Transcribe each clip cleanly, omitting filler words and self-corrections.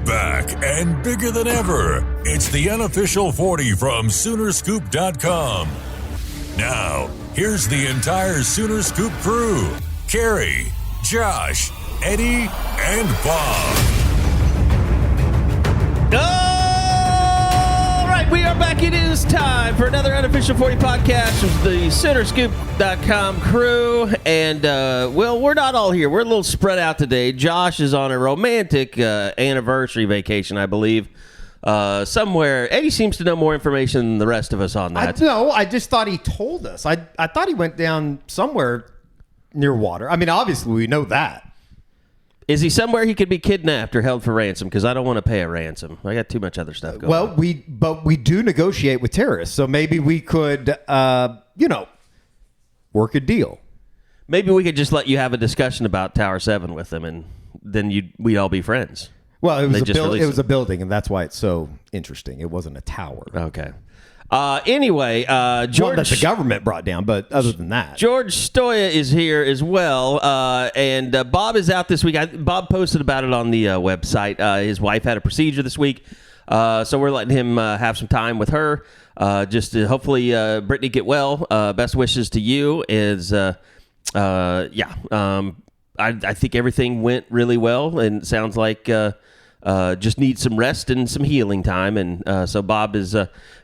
Back and bigger than ever, it's the unofficial 40 from Soonerscoop.com. Now, here's the entire Sooner Scoop crew. Carey, Josh, Eddie, and Bob. All right, we are back. It is time for another unofficial 40 podcast with the Soonerscoop.com crew. And, well, we're not all here. We're a little spread out today. Josh is on a romantic anniversary vacation, I believe, somewhere. Eddie seems to know more information than the rest of us on that. I just thought he told us. I thought he went down somewhere near water. I mean, obviously, we know that. Is he somewhere he could be kidnapped or held for ransom? Because I don't want to pay a ransom. I got too much other stuff going on. Well, we do negotiate with terrorists, so maybe we could, work a deal. Maybe we could just let you have a discussion about Tower 7 with them, and then we'd all be friends. Well, it was a building, and that's why it's so interesting. It wasn't a tower. Okay. Anyway, George... One that the government brought down, but other than that... George Stoya is here as well, and Bob is out this week. Bob posted about it on the website. His wife had a procedure this week, so we're letting him have some time with her, just to hopefully Brittany get well. Best wishes to you. I think everything went really well, and it sounds like... just need some rest and some healing time, and so Bob is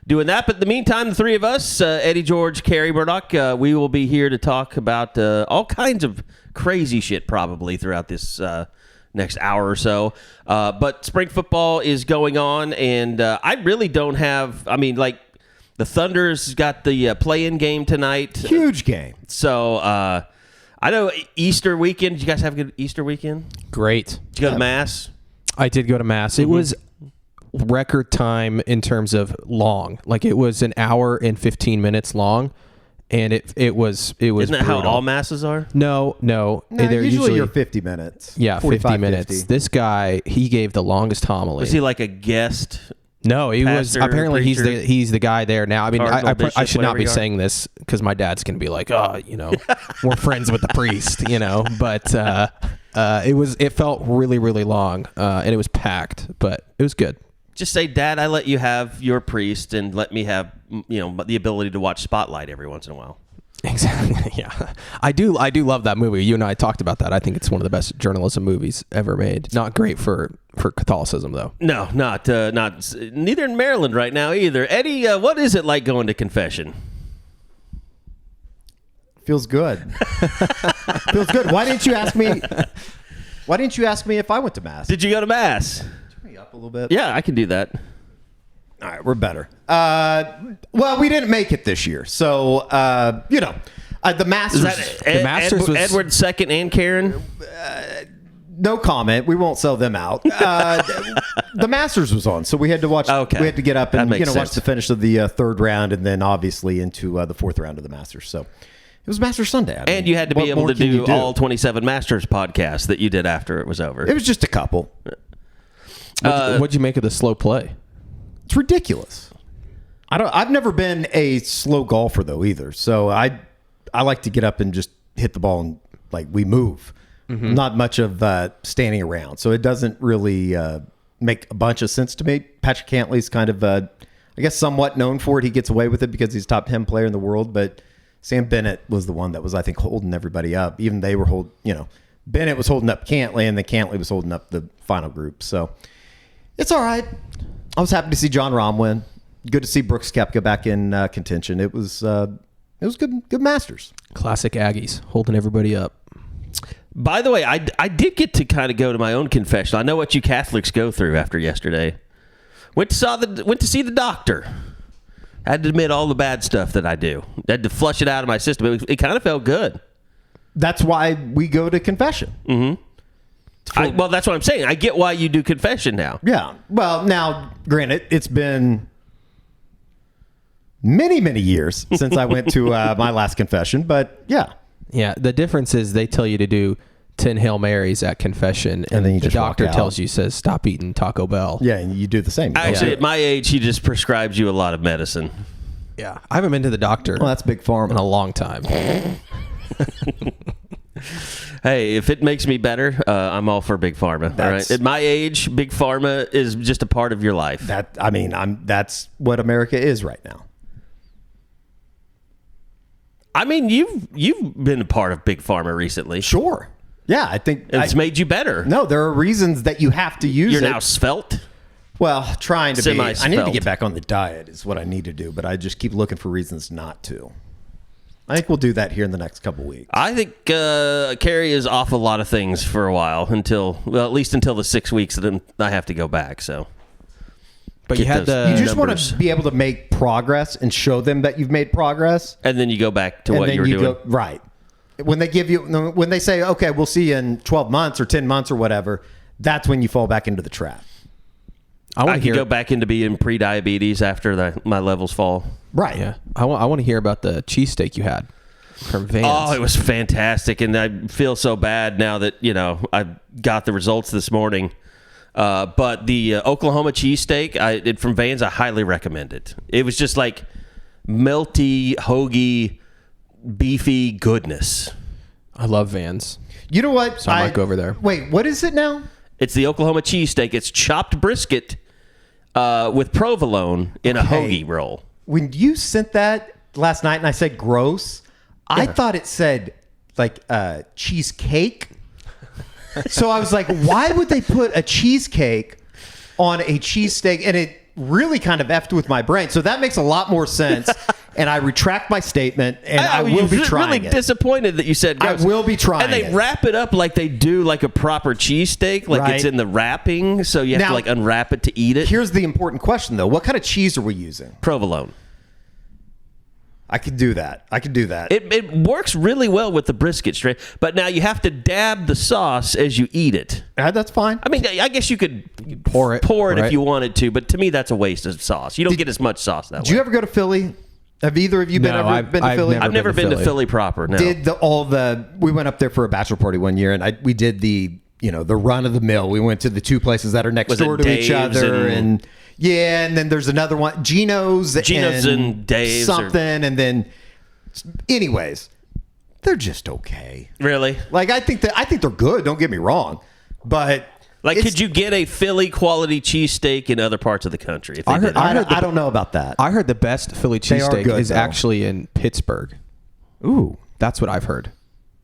doing that. But in the meantime, the three of us, Eddie, George, Carey, Murdoch, we will be here to talk about all kinds of crazy shit probably throughout this next hour or so. But spring football is going on, and I really don't have... I mean, like, the Thunder's got the play-in game tonight. Huge game. So... I know Easter weekend. Did you guys have a good Easter weekend? Great. Did you go to Mass? I did go to Mass. Mm-hmm. It was record time in terms of long. Like, it was an hour and 15 minutes long, and it was Isn't that brutal. how all Masses are? No. They're usually you're 50 minutes. Yeah, 50 minutes. 50. This guy, he gave the longest homily. Was he like a guest? No, he was. Apparently, preacher, he's the guy there now. I mean, I should not be saying this because my dad's going to be like, we're friends with the priest, But it felt really, really long, and it was packed, but it was good. Just say, Dad, I let you have your priest, and let me have the ability to watch Spotlight every once in a while. Exactly. Yeah, I do love that movie. You and I talked about that. I think it's one of the best journalism movies ever made. Not great for Catholicism, though. No, not neither in Maryland right now either. Eddie, what is it like going to confession? Feels good. Feels good. Why didn't you ask me if I went to Mass? Did you go to Mass? Turn me up a little bit. Yeah, I can do that. All right, we're better. Well, we didn't make it this year, so the Masters. The Masters was Edward II and Karen. No comment. We won't sell them out. The Masters was on, so we had to watch. Okay. We had to get up and sense. watch the finish of the third round, and then obviously into the fourth round of the Masters. So it was Masters Sunday. And you had to be able to do all 27 Masters podcasts that you did after it was over. It was just a couple. What'd you make of the slow play? It's ridiculous. I've never been a slow golfer though either. So I like to get up and just hit the ball and we move. Mm-hmm. Not much of standing around. So it doesn't really make a bunch of sense to me. Patrick Cantley's kind of I guess somewhat known for it. He gets away with it because he's top 10 player in the world, but Sam Bennett was the one that was, I think, holding everybody up. Even they were Bennett was holding up Cantley, and then Cantley was holding up the final group. So it's all right. I was happy to see John Rahm win. Good to see Brooks Koepka back in contention. It was good Masters. Classic Aggies, holding everybody up. By the way, I did get to kind of go to my own confession. I know what you Catholics go through after yesterday. Went to see the doctor. I had to admit all the bad stuff that I do. I had to flush it out of my system. It kind of felt good. That's why we go to confession. Mm-hmm. Well, that's what I'm saying. I get why you do confession now. Yeah. Well, now, granted, it's been many, many years since I went to my last confession, but yeah. Yeah, the difference is they tell you to do 10 Hail Marys at confession, and then the doctor tells you, says, stop eating Taco Bell. Yeah, and you do the same. Actually, at my age, he just prescribes you a lot of medicine. Yeah. I haven't been to the doctor that's big pharma. in a long time. Hey, if it makes me better, I'm all for Big Pharma. All right? At my age, Big Pharma is just a part of your life. That's what America is right now. I mean, you've been a part of Big Pharma recently. Sure. Yeah, I think it's made you better. No, there are reasons that you have to use it. You're now svelte. Well, trying to be. I need to get back on the diet is what I need to do, but I just keep looking for reasons not to. I think we'll do that here in the next couple weeks. I think Carey is off a lot of things for a while at least until the 6 weeks that I have to go back. So, but you just want to be able to make progress and show them that you've made progress, and then you go back to what you were doing. Right. When they say, okay, we'll see you in 12 months or 10 months or whatever, that's when you fall back into the trap. I can go back into being pre-diabetes after my levels fall. Right. Yeah. I want to hear about the cheesesteak you had from Vans. Oh, it was fantastic. And I feel so bad now that, I got the results this morning. But the Oklahoma cheesesteak from Vans, I highly recommend it. It was just like melty, hoagie, beefy goodness. I love Vans. You know what? So I might go over there. Wait, what is it now? It's the Oklahoma cheesesteak. It's chopped brisket with provolone in a hoagie roll. When you sent that last night and I said gross, I thought it said like cheesecake. So I was like, why would they put a cheesecake on a cheesesteak? And it really kind of effed with my brain. So that makes a lot more sense. And I retract my statement, and I will be trying it. Really disappointed that you said gross. I will be trying it. And they wrap it up like they do like a proper cheesesteak, like it's in the wrapping, so you have to like unwrap it to eat it. Here's the important question, though. What kind of cheese are we using? Provolone. I could do that. It works really well with the brisket straight, but now you have to dab the sauce as you eat it. That's fine. I mean, I guess you could pour it if you wanted to, but to me, that's a waste of sauce. You don't get as much sauce that way. Did you ever go to Philly? Have either of you been to Philly? I've never been to Philly proper. No. We went up there for a bachelor party one year, and we did the run of the mill. We went to the two places that are next door to each other, and then there's another one, Geno's and Dave's something, and then anyways, they're just okay. Really? Like I think they're good. Don't get me wrong, but. Like, could you get a Philly quality cheesesteak in other parts of the country? I don't know about that. I heard the best Philly cheesesteak is actually in Pittsburgh. Ooh. That's what I've heard.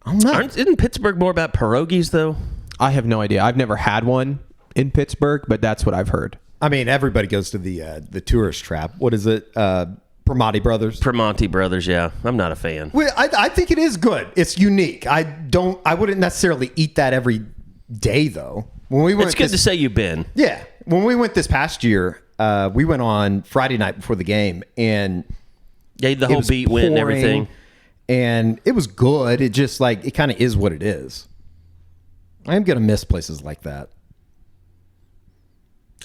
Isn't Pittsburgh more about pierogies, though? I have no idea. I've never had one in Pittsburgh, but that's what I've heard. I mean, everybody goes to the tourist trap. What is it? Primanti Brothers? Primanti Brothers, yeah. I'm not a fan. Well, I think it is good. It's unique. I wouldn't necessarily eat that every day, though. It's good to say you've been. Yeah. When we went this past year, we went on Friday night before the game, and the whole beat went and everything. And it was good. It just it kind of is what it is. I am going to miss places like that.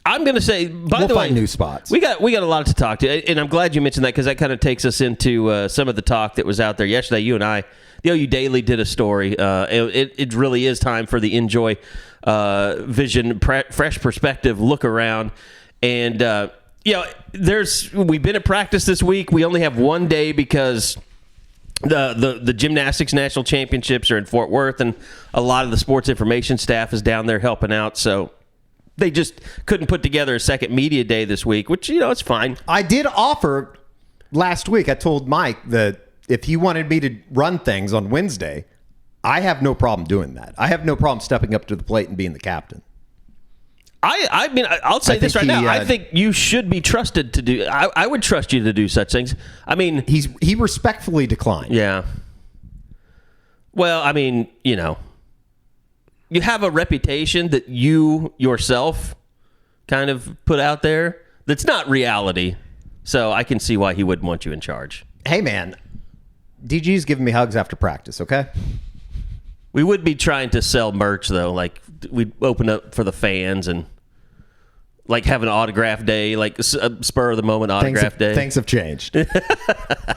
I'm going to say, by the way, find new spots. We got a lot to talk to, and I'm glad you mentioned that because that kind of takes us into some of the talk that was out there yesterday. You and I, the OU Daily did a story. It really is time for the Enjoy Vision fresh perspective look around, and we've been at practice this week. We only have one day because the gymnastics national championships are in Fort Worth, and a lot of the sports information staff is down there helping out. So they just couldn't put together a second media day this week, which it's fine. I did offer last week. I told Mike that if he wanted me to run things on Wednesday, I have no problem doing that. I have no problem stepping up to the plate and being the captain. I mean, I'll say this right now. I think you should be trusted to do. I would trust you to do such things. I mean, he respectfully declined. Yeah. Well, I mean, you have a reputation that you yourself kind of put out there that's not reality. So I can see why he wouldn't want you in charge. Hey, man, DG's giving me hugs after practice, okay? We would be trying to sell merch, though. Like, we'd open up for the fans and, have an autograph day, like a spur-of-the-moment autograph day. Things have changed.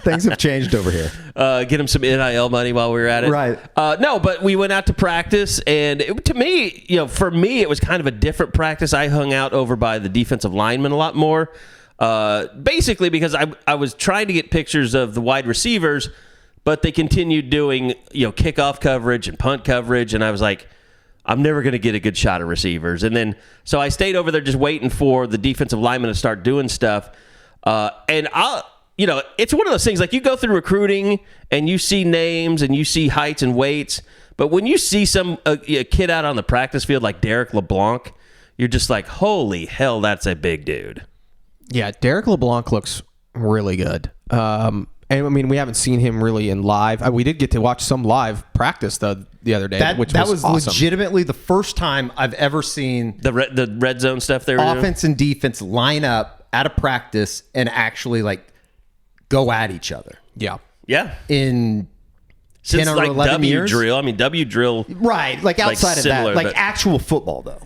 Things have changed over here. Get him some NIL money while we were at it. Right. No, but we went out to practice, and to me, for me, it was kind of a different practice. I hung out over by the defensive lineman a lot more, basically because I was trying to get pictures of the wide receivers, but they continued doing, kickoff coverage and punt coverage. And I was like, I'm never going to get a good shot of receivers. And then, so I stayed over there just waiting for the defensive linemen to start doing stuff. And it's one of those things, like you go through recruiting and you see names and you see heights and weights. But when you see a kid out on the practice field like Derek LeBlanc, you're just like, holy hell, that's a big dude. Yeah, Derek LeBlanc looks really good. And I mean, we haven't seen him really in live. We did get to watch some live practice the other day, which was awesome. Legitimately the first time I've ever seen the red zone stuff there. Offense and defense line up at a practice and actually like go at each other. Yeah. Yeah. In since 10 or like 11 W years. drill. I mean, W drill. Right. Like outside of that, like but actual football though.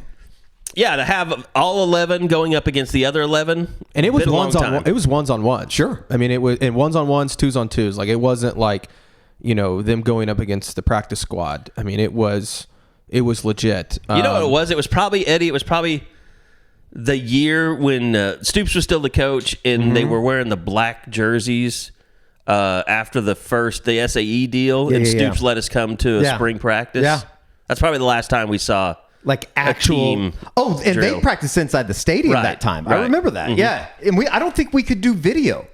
Yeah, to have all 11 going up against the other 11, and it was ones on one. Sure, I mean it was in ones on ones, twos on twos. Like it wasn't like them going up against the practice squad. I mean it was legit. You know what it was? It was probably Eddie. It was probably the year when Stoops was still the coach, and they were wearing the black jerseys after the SAE deal, and Stoops let us come to a spring practice. Yeah, that's probably the last time we saw. Like actual and drill. They practiced inside the stadium that time. Right. I remember that. Mm-hmm. Yeah, and I don't think we could do video.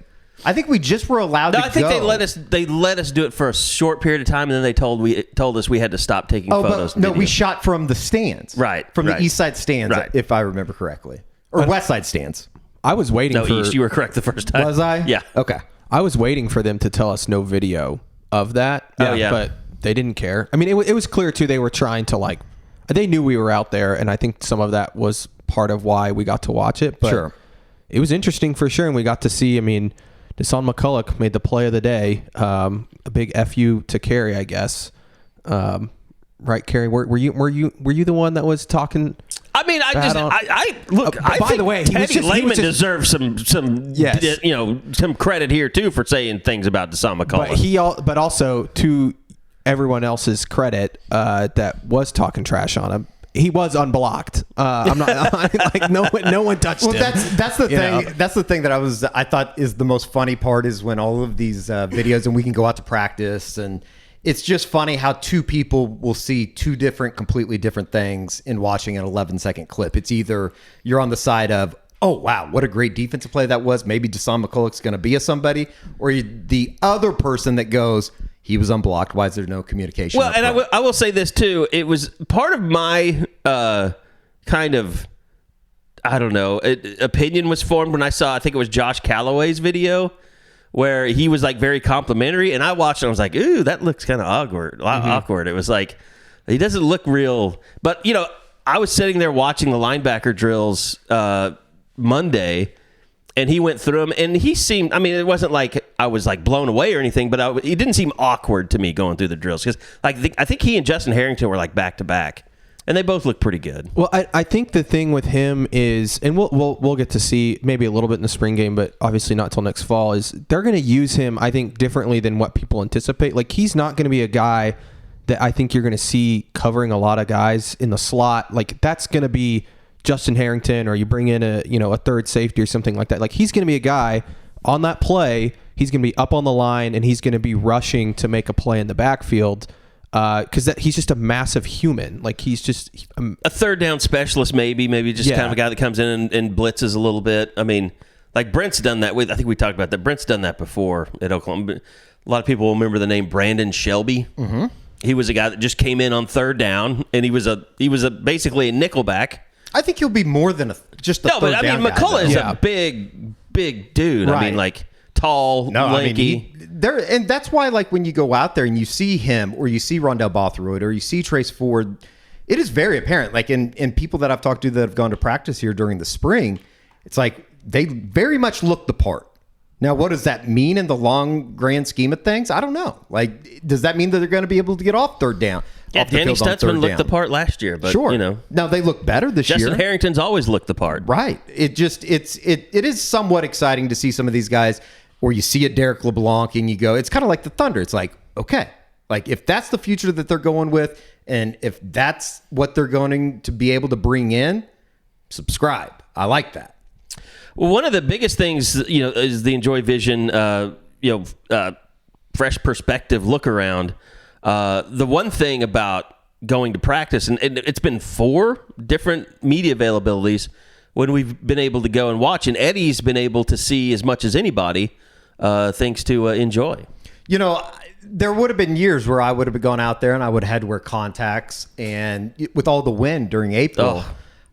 I think we just were allowed to go. I think they let us do it for a short period of time, and then they told us we had to stop taking photos. No, we shot from the stands. Right. From the east side stands, if I remember correctly. Or west side stands. I was waiting for east. You were correct the first time. Was I? Yeah. Okay. I was waiting for them to tell us no video of that. But they didn't care. I mean, it was clear too. They were trying to they knew we were out there, and I think some of that was part of why we got to watch it. But sure. It was interesting for sure, and we got to see. I mean, Deshaun McCulloch made the play of the day. A big FU to Carey, I guess. Right, Carey? Were you the one that was talking? I mean, I think the way, Teddy Lehman deserves some credit here too for saying things about Deshaun McCulloch. But also to everyone else's credit that was talking trash on him, he was unblocked. I'm not like no one touched him. That's the thing. That's the thing that I thought is the most funny part is when all of these videos and we can go out to practice, and it's just funny how two people will see two completely different things in watching an 11-second clip. It's either you're on the side of, oh, wow, what a great defensive play that was. Maybe Deshaun McCulloch's going to be somebody. Or the other person that goes, he was unblocked. Why is there no communication? Well, and I will say this, too. It was part of my kind of, I don't know, opinion was formed when I saw, I think it was Josh Calloway's video, where he was like very complimentary. And I watched it and I was like, ooh, that looks kind of awkward. It was like, he doesn't look real. But, I was sitting there watching the linebacker drills Monday, and he went through them, and he seemed, I mean, it wasn't like I was like blown away or anything, but it didn't seem awkward to me going through the drills, because I think he and Justin Harrington were like back to back, and they both looked pretty good. Well, I think the thing with him is, and we'll get to see maybe a little bit in the spring game, but obviously not till next fall, is they're going to use him, I think, differently than what people anticipate. Like, he's not going to be a guy that I think you're going to see covering a lot of guys in the slot. Like, that's going to be Justin Harrington, or you bring in a third safety or something like that. Like, he's going to be a guy on that play. He's going to be up on the line, and he's going to be rushing to make a play in the backfield, because he's just a massive human. Like, he's just a third down specialist, maybe just kind of a guy that comes in and blitzes a little bit. I mean, like Brent's done that with. I think we talked about that. Brent's done that before at Oklahoma. A lot of people will remember the name Brandon Shelby. Mm-hmm. He was a guy that just came in on third down, and he was basically a nickelback. I think he'll be more than just a third down guy. No, but I mean, McCullough is a big dude. Right. I mean, like tall, lanky. And that's why, like, when you go out there and you see him, or you see Rondell Bothroyd, or you see Trace Ford, it is very apparent. Like, in people that I've talked to that have gone to practice here during the spring, it's like they very much look the part. Now, what does that mean in the long, grand scheme of things? I don't know. Like, does that mean that they're going to be able to get off third down? Yeah, Danny Stutzman looked the part last year, but sure. Now they look better this year. Justin Harrington's always looked the part. Right. It is somewhat exciting to see some of these guys, or you see a Derek LeBlanc and you go, it's kind of like the Thunder. It's like, okay, like if that's the future that they're going with, and if that's what they're going to be able to bring in, subscribe. I like that. Well, one of the biggest things, is the Enjoy Vision, fresh perspective look around. The one thing about going to practice, and it's been 4 different media availabilities when we've been able to go and watch, and Eddie's been able to see as much as anybody, thanks to Enjoy. There would have been years where I would have gone out there and I would have had to wear contacts, and with all the wind during April,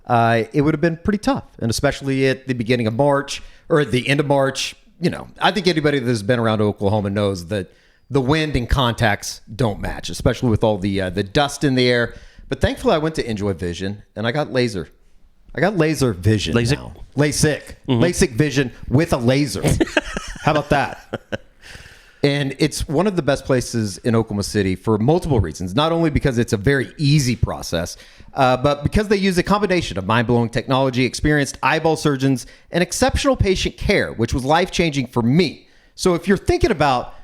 it would have been pretty tough. And especially at the beginning of March or at the end of March, I think anybody that's been around Oklahoma knows that the wind and contacts don't match, especially with all the dust in the air. But thankfully I went to Enjoy Vision and I got laser. I got laser vision now. LASIK. Mm-hmm. LASIK vision with a laser. How about that? And it's one of the best places in Oklahoma City for multiple reasons. Not only because it's a very easy process, but because they use a combination of mind-blowing technology, experienced eyeball surgeons, and exceptional patient care, which was life-changing for me. So if you're thinking about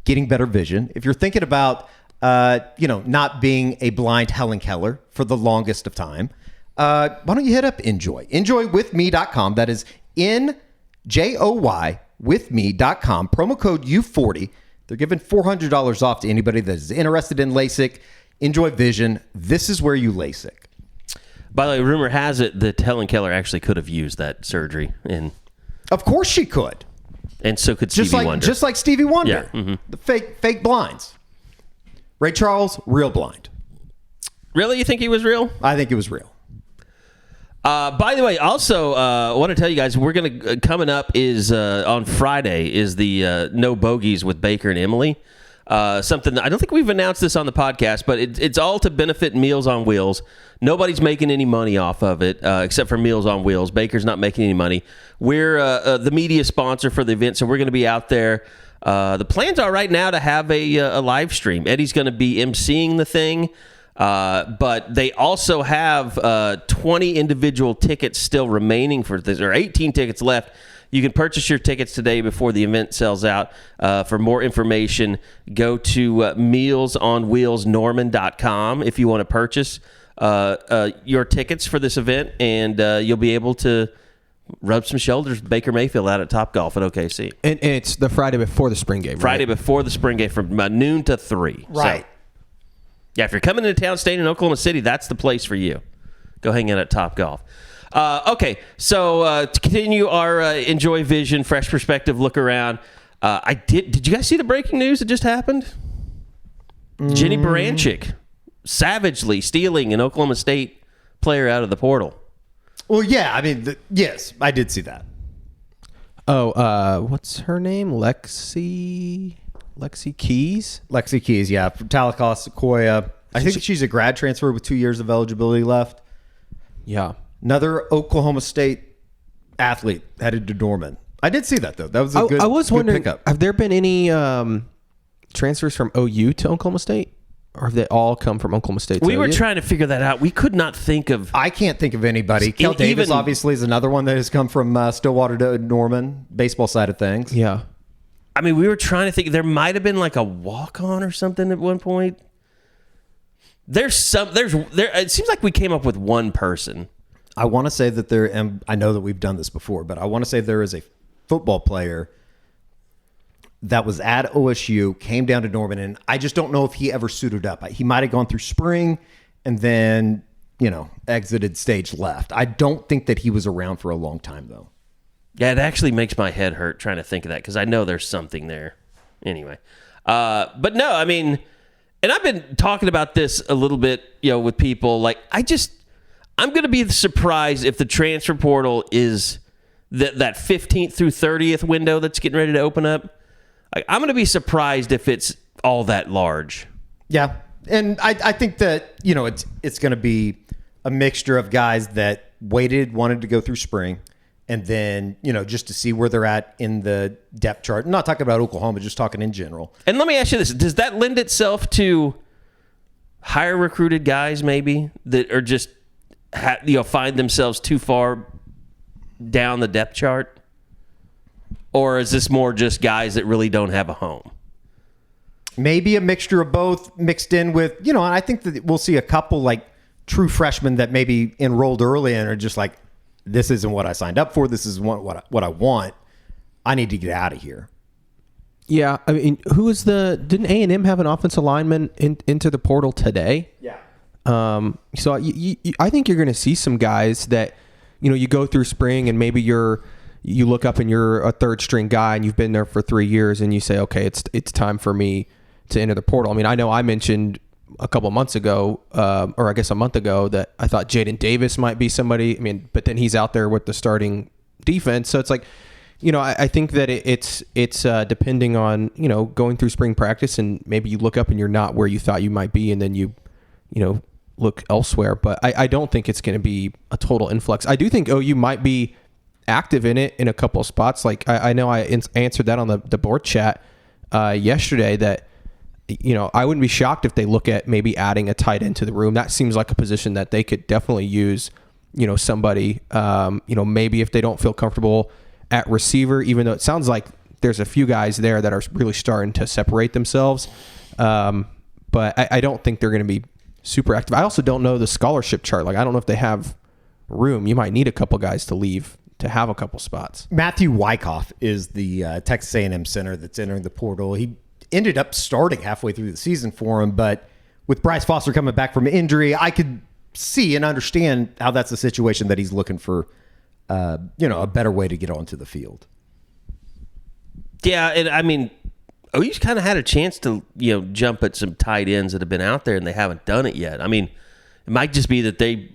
getting better vision, if you're thinking about not being a blind Helen Keller for the longest of time, why don't you hit up Enjoy? EnjoyWithMe.com. That is NJOY withme.com, promo code U40. They're giving $400 off to anybody that is interested in LASIK. Enjoy Vision. This is where you LASIK. By the way, rumor has it that Helen Keller actually could have used that surgery. Of course she could. And so could Stevie Wonder. Just like Stevie Wonder. Yeah. Mm-hmm. The fake blinds. Ray Charles, real blind. Really? You think he was real? I think he was real. By the way, also I want to tell you guys, we're going to coming up is on Friday is the No Bogeys with Baker and Emily. Something that I don't think we've announced this on the podcast, but it's all to benefit Meals on Wheels. Nobody's making any money off of it except for Meals on Wheels. Baker's not making any money. We're the media sponsor for the event, so we're going to be out there. The plans are right now to have a live stream. Eddie's going to be emceeing the thing. But they also have 20 individual tickets still remaining for this. There are 18 tickets left. You can purchase your tickets today before the event sells out. For more information, go to mealsonwheelsnorman.com if you want to purchase your tickets for this event, and you'll be able to rub some shoulders with Baker Mayfield out at Topgolf at OKC. And it's the Friday before the spring game, right? Friday before the spring game from noon to 3. Right. So, yeah, if you're coming into town, staying in Oklahoma City, that's the place for you. Go hang out at Topgolf. Okay, so to continue our Enjoy Vision, fresh perspective look around, Did you guys see the breaking news that just happened? Jenny Baranczyk savagely stealing an Oklahoma State player out of the portal. Well, yeah, I mean, yes, I did see that. Oh, what's her name? Lexi Keys? Lexi Keys, yeah. From Talacasse, Sequoia. I think she's a grad transfer with 2 years of eligibility left. Yeah. Another Oklahoma State athlete headed to Norman. I did see that, though. That was a good, I was wondering, pickup. Have there been any transfers from OU to Oklahoma State? Or have they all come from Oklahoma State? We were trying to figure that out. We could not think of... I can't think of anybody. Kel Davis, obviously, is another one that has come from Stillwater to Norman, baseball side of things. Yeah. I mean, we were trying to think. There might have been like a walk-on or something at one point. It seems like we came up with one person. I want to say that there, and I know that we've done this before, but I want to say there is a football player that was at OSU, came down to Norman, and I just don't know if he ever suited up. He might have gone through spring and then, exited stage left. I don't think that he was around for a long time, though. Yeah, it actually makes my head hurt trying to think of that because I know there's something there. Anyway. But no, I mean, and I've been talking about this a little bit, with people. Like, I'm going to be surprised if the transfer portal is that 15th through 30th window that's getting ready to open up. I'm going to be surprised if it's all that large. Yeah. And I think that, it's going to be a mixture of guys that wanted to go through spring, and then, just to see where they're at in the depth chart. I'm not talking about Oklahoma, just talking in general. And let me ask you this. Does that lend itself to higher recruited guys maybe that are just, find themselves too far down the depth chart? Or is this more just guys that really don't have a home? Maybe a mixture of both mixed in with, and I think that we'll see a couple like true freshmen that maybe enrolled early and are just like, this isn't what I signed up for. This is what I want. I need to get out of here. Yeah, I mean, didn't A&M have an offensive lineman into the portal today? Yeah. So I think you're going to see some guys that, you go through spring and maybe you look up and you're a third string guy and you've been there for 3 years and you say, okay, it's time for me to enter the portal. I mean, I know I mentioned a couple of months ago, or I guess a month ago, that I thought Jaden Davis might be somebody. I mean, but then he's out there with the starting defense. So it's like, I think that it's depending on, going through spring practice and maybe you look up and you're not where you thought you might be and then you look elsewhere. But I don't think it's going to be a total influx. I do think OU might be active in it in a couple of spots. Like I know I answered that on the board chat yesterday that, I wouldn't be shocked if they look at maybe adding a tight end to the room. That seems like a position that they could definitely use, somebody, maybe if they don't feel comfortable at receiver, even though it sounds like there's a few guys there that are really starting to separate themselves. But I don't think they're going to be super active. I also don't know the scholarship chart. Like, I don't know if they have room. You might need a couple guys to leave to have a couple spots. Matthew Wyckoff is the Texas A&M center that's entering the portal. He ended up starting halfway through the season for him, but with Bryce Foster coming back from injury, I could see and understand how that's a situation that he's looking for, a better way to get onto the field. Yeah, and I mean, OU's kind of had a chance to, jump at some tight ends that have been out there and they haven't done it yet. I mean, it might just be that they,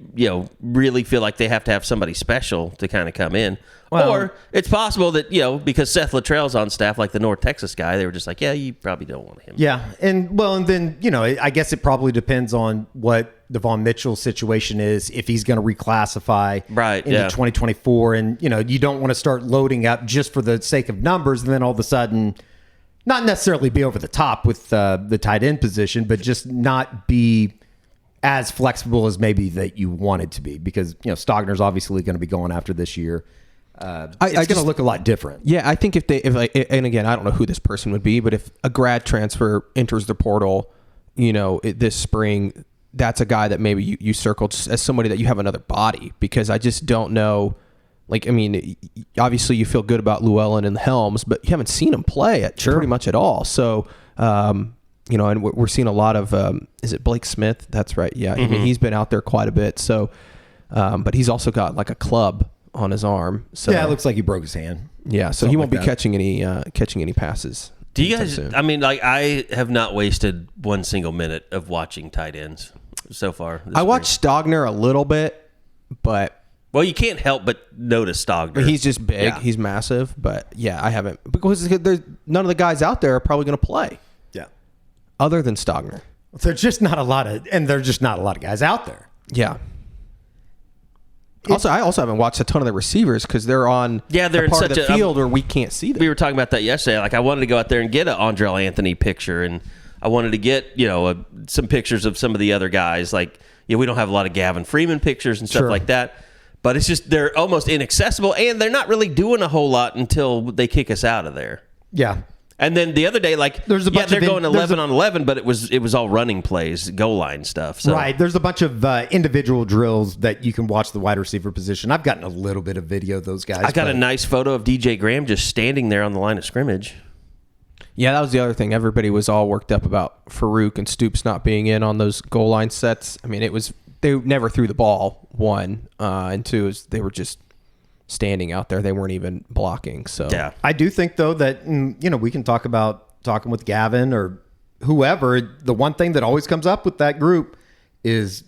really feel like they have to have somebody special to kind of come in. Well, or it's possible that, because Seth Luttrell's on staff, like the North Texas guy, they were just like, yeah, you probably don't want him. Yeah. And then, I guess it probably depends on what Devon Mitchell's situation is, if he's going to reclassify into 2024. And, you don't want to start loading up just for the sake of numbers and then all of a sudden not necessarily be over the top with the tight end position, but just not be as flexible as maybe that you wanted to be, because Stogner's obviously going to be going after this year. It's going to look a lot different. Yeah, I think and again, I don't know who this person would be, but if a grad transfer enters the portal, this spring, that's a guy that maybe you circled as somebody that you have another body, because I just don't know. Like, I mean, obviously you feel good about Llewellyn and Helms, but you haven't seen him play pretty much at all. So, and we're seeing a lot of, is it Blake Smith? That's right. Yeah. Mm-hmm. I mean, he's been out there quite a bit. So, but he's also got like a club on his arm. So yeah, it looks like he broke his hand. Yeah. So he won't be catching any passes. Do you guys, I mean, like, I have not wasted one single minute of watching tight ends so far. I watched Stogner a little bit, but. Well, you can't help but notice Stogner. He's just big. Yeah. He's massive. But yeah, I haven't, because there's none of the guys out there are probably going to play. Yeah. Other than Stogner. There's just not a lot of guys out there. Yeah. I also haven't watched a ton of the receivers because they're on they're in part such of the field where we can't see them. We were talking about that yesterday. Like, I wanted to go out there and get an Andrel Anthony picture, and I wanted to get some pictures of some of the other guys. Like, we don't have a lot of Gavin Freeman pictures and stuff like that, but it's just they're almost inaccessible, and they're not really doing a whole lot until they kick us out of there. Yeah. And then the other day, like, they're going 11 on 11, but it was all running plays, goal line stuff. So. Right. There's a bunch of individual drills that you can watch the wide receiver position. I've gotten a little bit of video of those guys. I got a nice photo of DJ Graham just standing there on the line of scrimmage. Yeah, that was the other thing. Everybody was all worked up about Farouk and Stoops not being in on those goal line sets. I mean, they never threw the ball, one, and two is they were just standing out there. They weren't even blocking. So yeah, I do think though that we can talk about talking with Gavin or whoever. The one thing that always comes up with that group is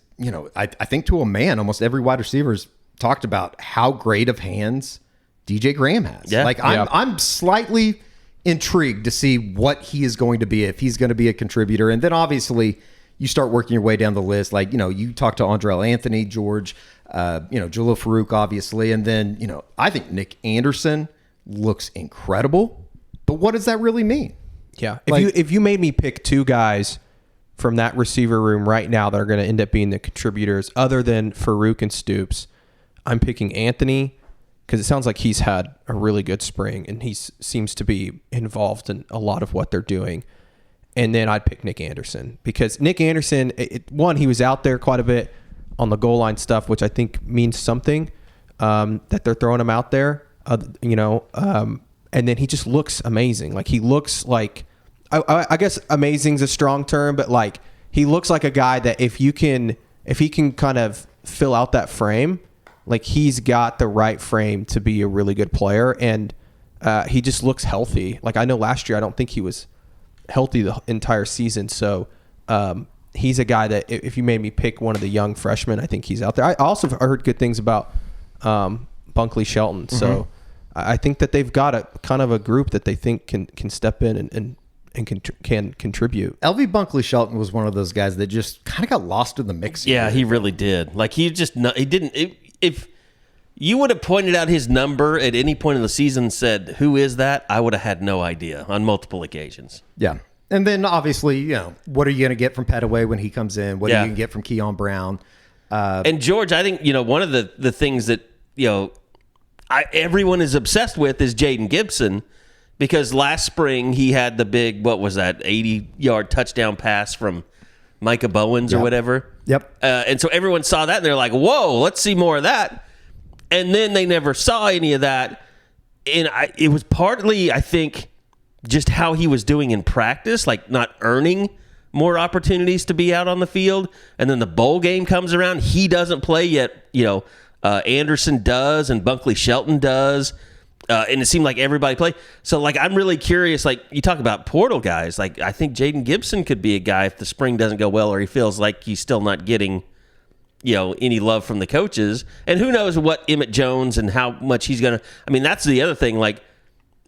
I think to a man, almost every wide receiver's talked about how great of hands DJ Graham has. Yeah. Like I'm slightly intrigued to see what he is going to be, if he's going to be a contributor. And then obviously you start working your way down the list. Like, you talk to Andrel Anthony, George, Jalil Farouk, obviously. And then, I think Nick Anderson looks incredible. But what does that really mean? Yeah. If you made me pick two guys from that receiver room right now that are going to end up being the contributors other than Farouk and Stoops, I'm picking Anthony, because it sounds like he's had a really good spring and he seems to be involved in a lot of what they're doing. And then I'd pick Nick Anderson, because Nick Anderson, he was out there quite a bit on the goal line stuff, which I think means something, that they're throwing him out there. and then he just looks amazing. Like he looks like, I guess amazing's a strong term, but like he looks like a guy that if he can kind of fill out that frame, like he's got the right frame to be a really good player. And he just looks healthy. Like I know last year, I don't think he was healthy the entire season. So he's a guy that if you made me pick one of the young freshmen, I think he's out there. I also heard good things about Bunkley Shelton. So I think that they've got a kind of a group that they think can step in and can contribute. LV Bunkley Shelton was one of those guys that just kind of got lost in the mix. Yeah, he really did. Like he didn't. If you would have pointed out his number at any point in the season and said, "Who is that?" I would have had no idea on multiple occasions. Yeah. And then obviously, what are you going to get from Petaway when he comes in? What are you going to get from Keon Brown? And George, I think, one of the things that, everyone is obsessed with is Jaden Gibson, because last spring he had the big, 80-yard touchdown pass from Micah Bowens or whatever. Yep. And so everyone saw that and they're like, whoa, let's see more of that. And then they never saw any of that. And it was partly, I think, just how he was doing in practice, like not earning more opportunities to be out on the field. And then the bowl game comes around. He doesn't play yet. Anderson does and Bunkley Shelton does. And it seemed like everybody played. So, I'm really curious. Like, you talk about portal guys. Like, I think Jaden Gibson could be a guy if the spring doesn't go well or he feels like he's still not getting, any love from the coaches. And who knows what Emmett Jones and how much he's going to. I mean, that's the other thing. Like,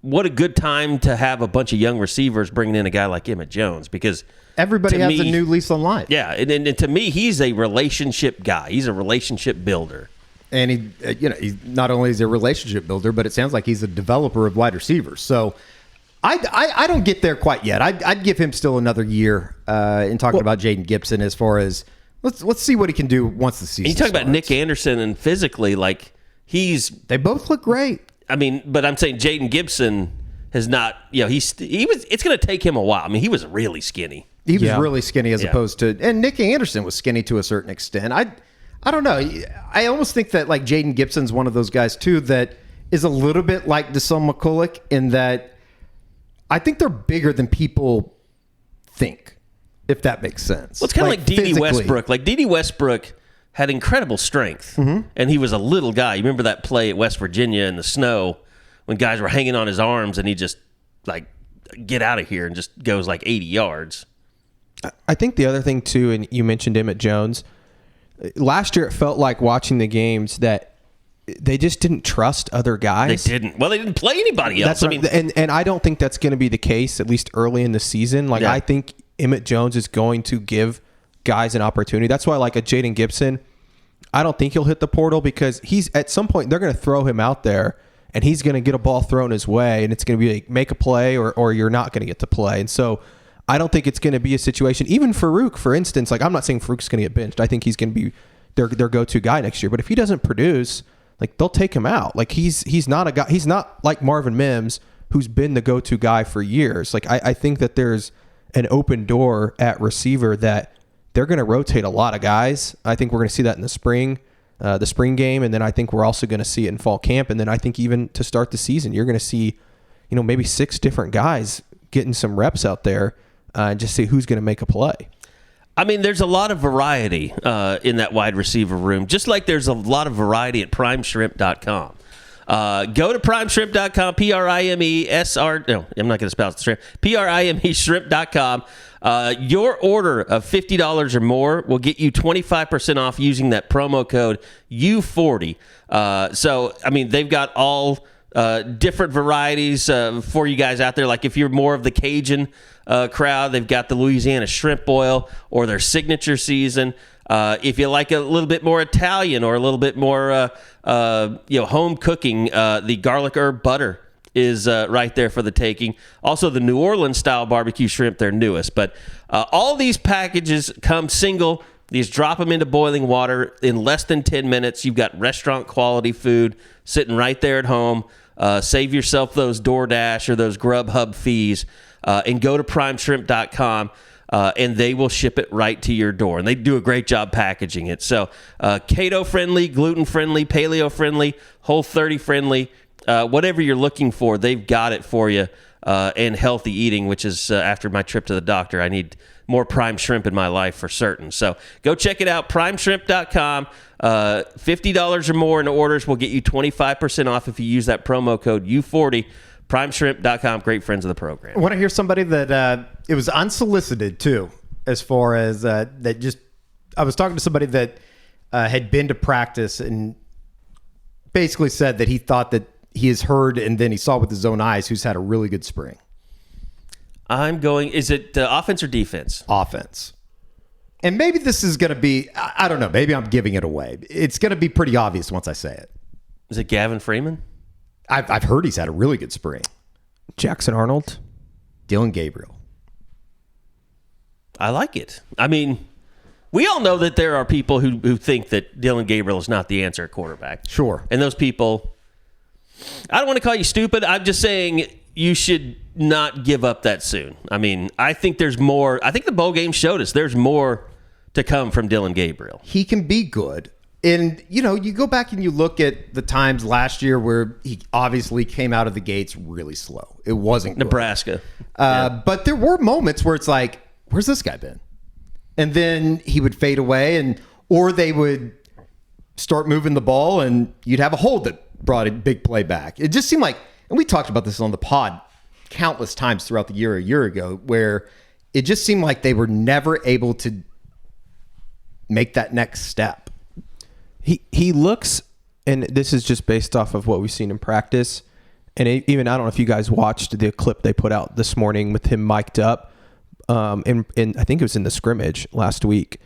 what a good time to have a bunch of young receivers bringing in a guy like Emmett Jones, because everybody has a new lease on life. Yeah, and to me, he's a relationship guy. He's a relationship builder. And he not only is a relationship builder, but it sounds like he's a developer of wide receivers. So I don't get there quite yet. I'd give him still another year in talking about Jaden Gibson as far as let's see what he can do once the season you talk starts. about Nick Anderson, and physically, they both look great. I mean, but I'm saying Jaden Gibson has not, it's going to take him a while. I mean, he was really skinny. He was really skinny as opposed to, and Nick Anderson was skinny to a certain extent. I don't know. I almost think that Jaden Gibson's one of those guys too that is a little bit like Deshaun McCulloch in that I think they're bigger than people think, if that makes sense. Well, it's kind of like D.D. Westbrook. Like D.D. Westbrook had incredible strength, and he was a little guy. You remember that play at West Virginia in the snow when guys were hanging on his arms, and he just get out of here and just goes 80 yards. I think the other thing too, and you mentioned Emmett Jones. Last year, it felt like watching the games that they just didn't trust other guys. They didn't. Well, they didn't play anybody else. And I don't think that's going to be the case, at least early in the season. I think Emmett Jones is going to give guys an opportunity. That's why, a Jaden Gibson, I don't think he'll hit the portal because he's at some point they're going to throw him out there and he's going to get a ball thrown his way, and it's going to be make a play or you're not going to get to play. And so I don't think it's going to be a situation, even Farouk, for instance. I'm not saying Farouk's going to get benched. I think he's going to be their go-to guy next year. But if he doesn't produce, they'll take him out. He's not a guy. He's not like Marvin Mims, who's been the go-to guy for years. I think that there's an open door at receiver that they're going to rotate a lot of guys. I think we're going to see that in the spring game, and then I think we're also going to see it in fall camp. And then I think even to start the season, you're going to see, maybe 6 different guys getting some reps out there. And just see who's going to make a play. I mean, there's a lot of variety in that wide receiver room, just like there's a lot of variety at primeshrimp.com. Go to primeshrimp.com, PRIMESR. No, I'm not going to spell the shrimp. PRIME shrimp.com. Your order of $50 or more will get you 25% off using that promo code U40. So, I mean, they've got all different varieties for you guys out there. Like if you're more of the Cajun crowd, they've got the Louisiana shrimp boil or their signature season. If you like a little bit more Italian or a little bit more home cooking, the garlic herb butter is right there for the taking. Also, the New Orleans style barbecue shrimp, their newest. But all these packages come single. You just drop them into boiling water in less than 10 minutes. You've got restaurant quality food sitting right there at home. Save yourself those DoorDash or those Grubhub fees and go to primeshrimp.com and they will ship it right to your door. And they do a great job packaging it. So keto-friendly, gluten-friendly, paleo-friendly, Whole30-friendly. whatever you're looking for, they've got it for you. And healthy eating, which is after my trip to the doctor, I need more prime shrimp in my life for certain. So go check it out, primeshrimp.com. $50 or more in orders will get you 25% off if you use that promo code U40. Primeshrimp.com. Great friends of the program. I want to hear somebody that it was unsolicited too, as far as that just. I was talking to somebody that had been to practice and basically said that he thought that he has heard and then he saw with his own eyes who's had a really good spring. Is it offense or defense? Offense. And maybe this is going to be, I don't know, maybe I'm giving it away. It's going to be pretty obvious once I say it. Is it Gavin Freeman? I've heard he's had a really good spring. Jackson Arnold? Dylan Gabriel. I like it. I mean, we all know that there are people who think that Dylan Gabriel is not the answer at quarterback. Sure. And those people, I don't want to call you stupid. I'm just saying you should not give up that soon. I mean, I think there's more. I think the bowl game showed us there's more to come from Dylan Gabriel. He can be good. And, you go back and you look at the times last year where he obviously came out of the gates really slow. It wasn't good. Nebraska. But there were moments where it's like, where's this guy been? And then he would fade away, or they would start moving the ball and you'd have a hold that brought a big play back. It just seemed like, and we talked about this on the pod countless times throughout the year, a year ago, where it just seemed like they were never able to make that next step. He looks, and this is just based off of what we've seen in practice, and even I don't know if you guys watched the clip they put out this morning with him mic'd up, and I think it was in the scrimmage last week.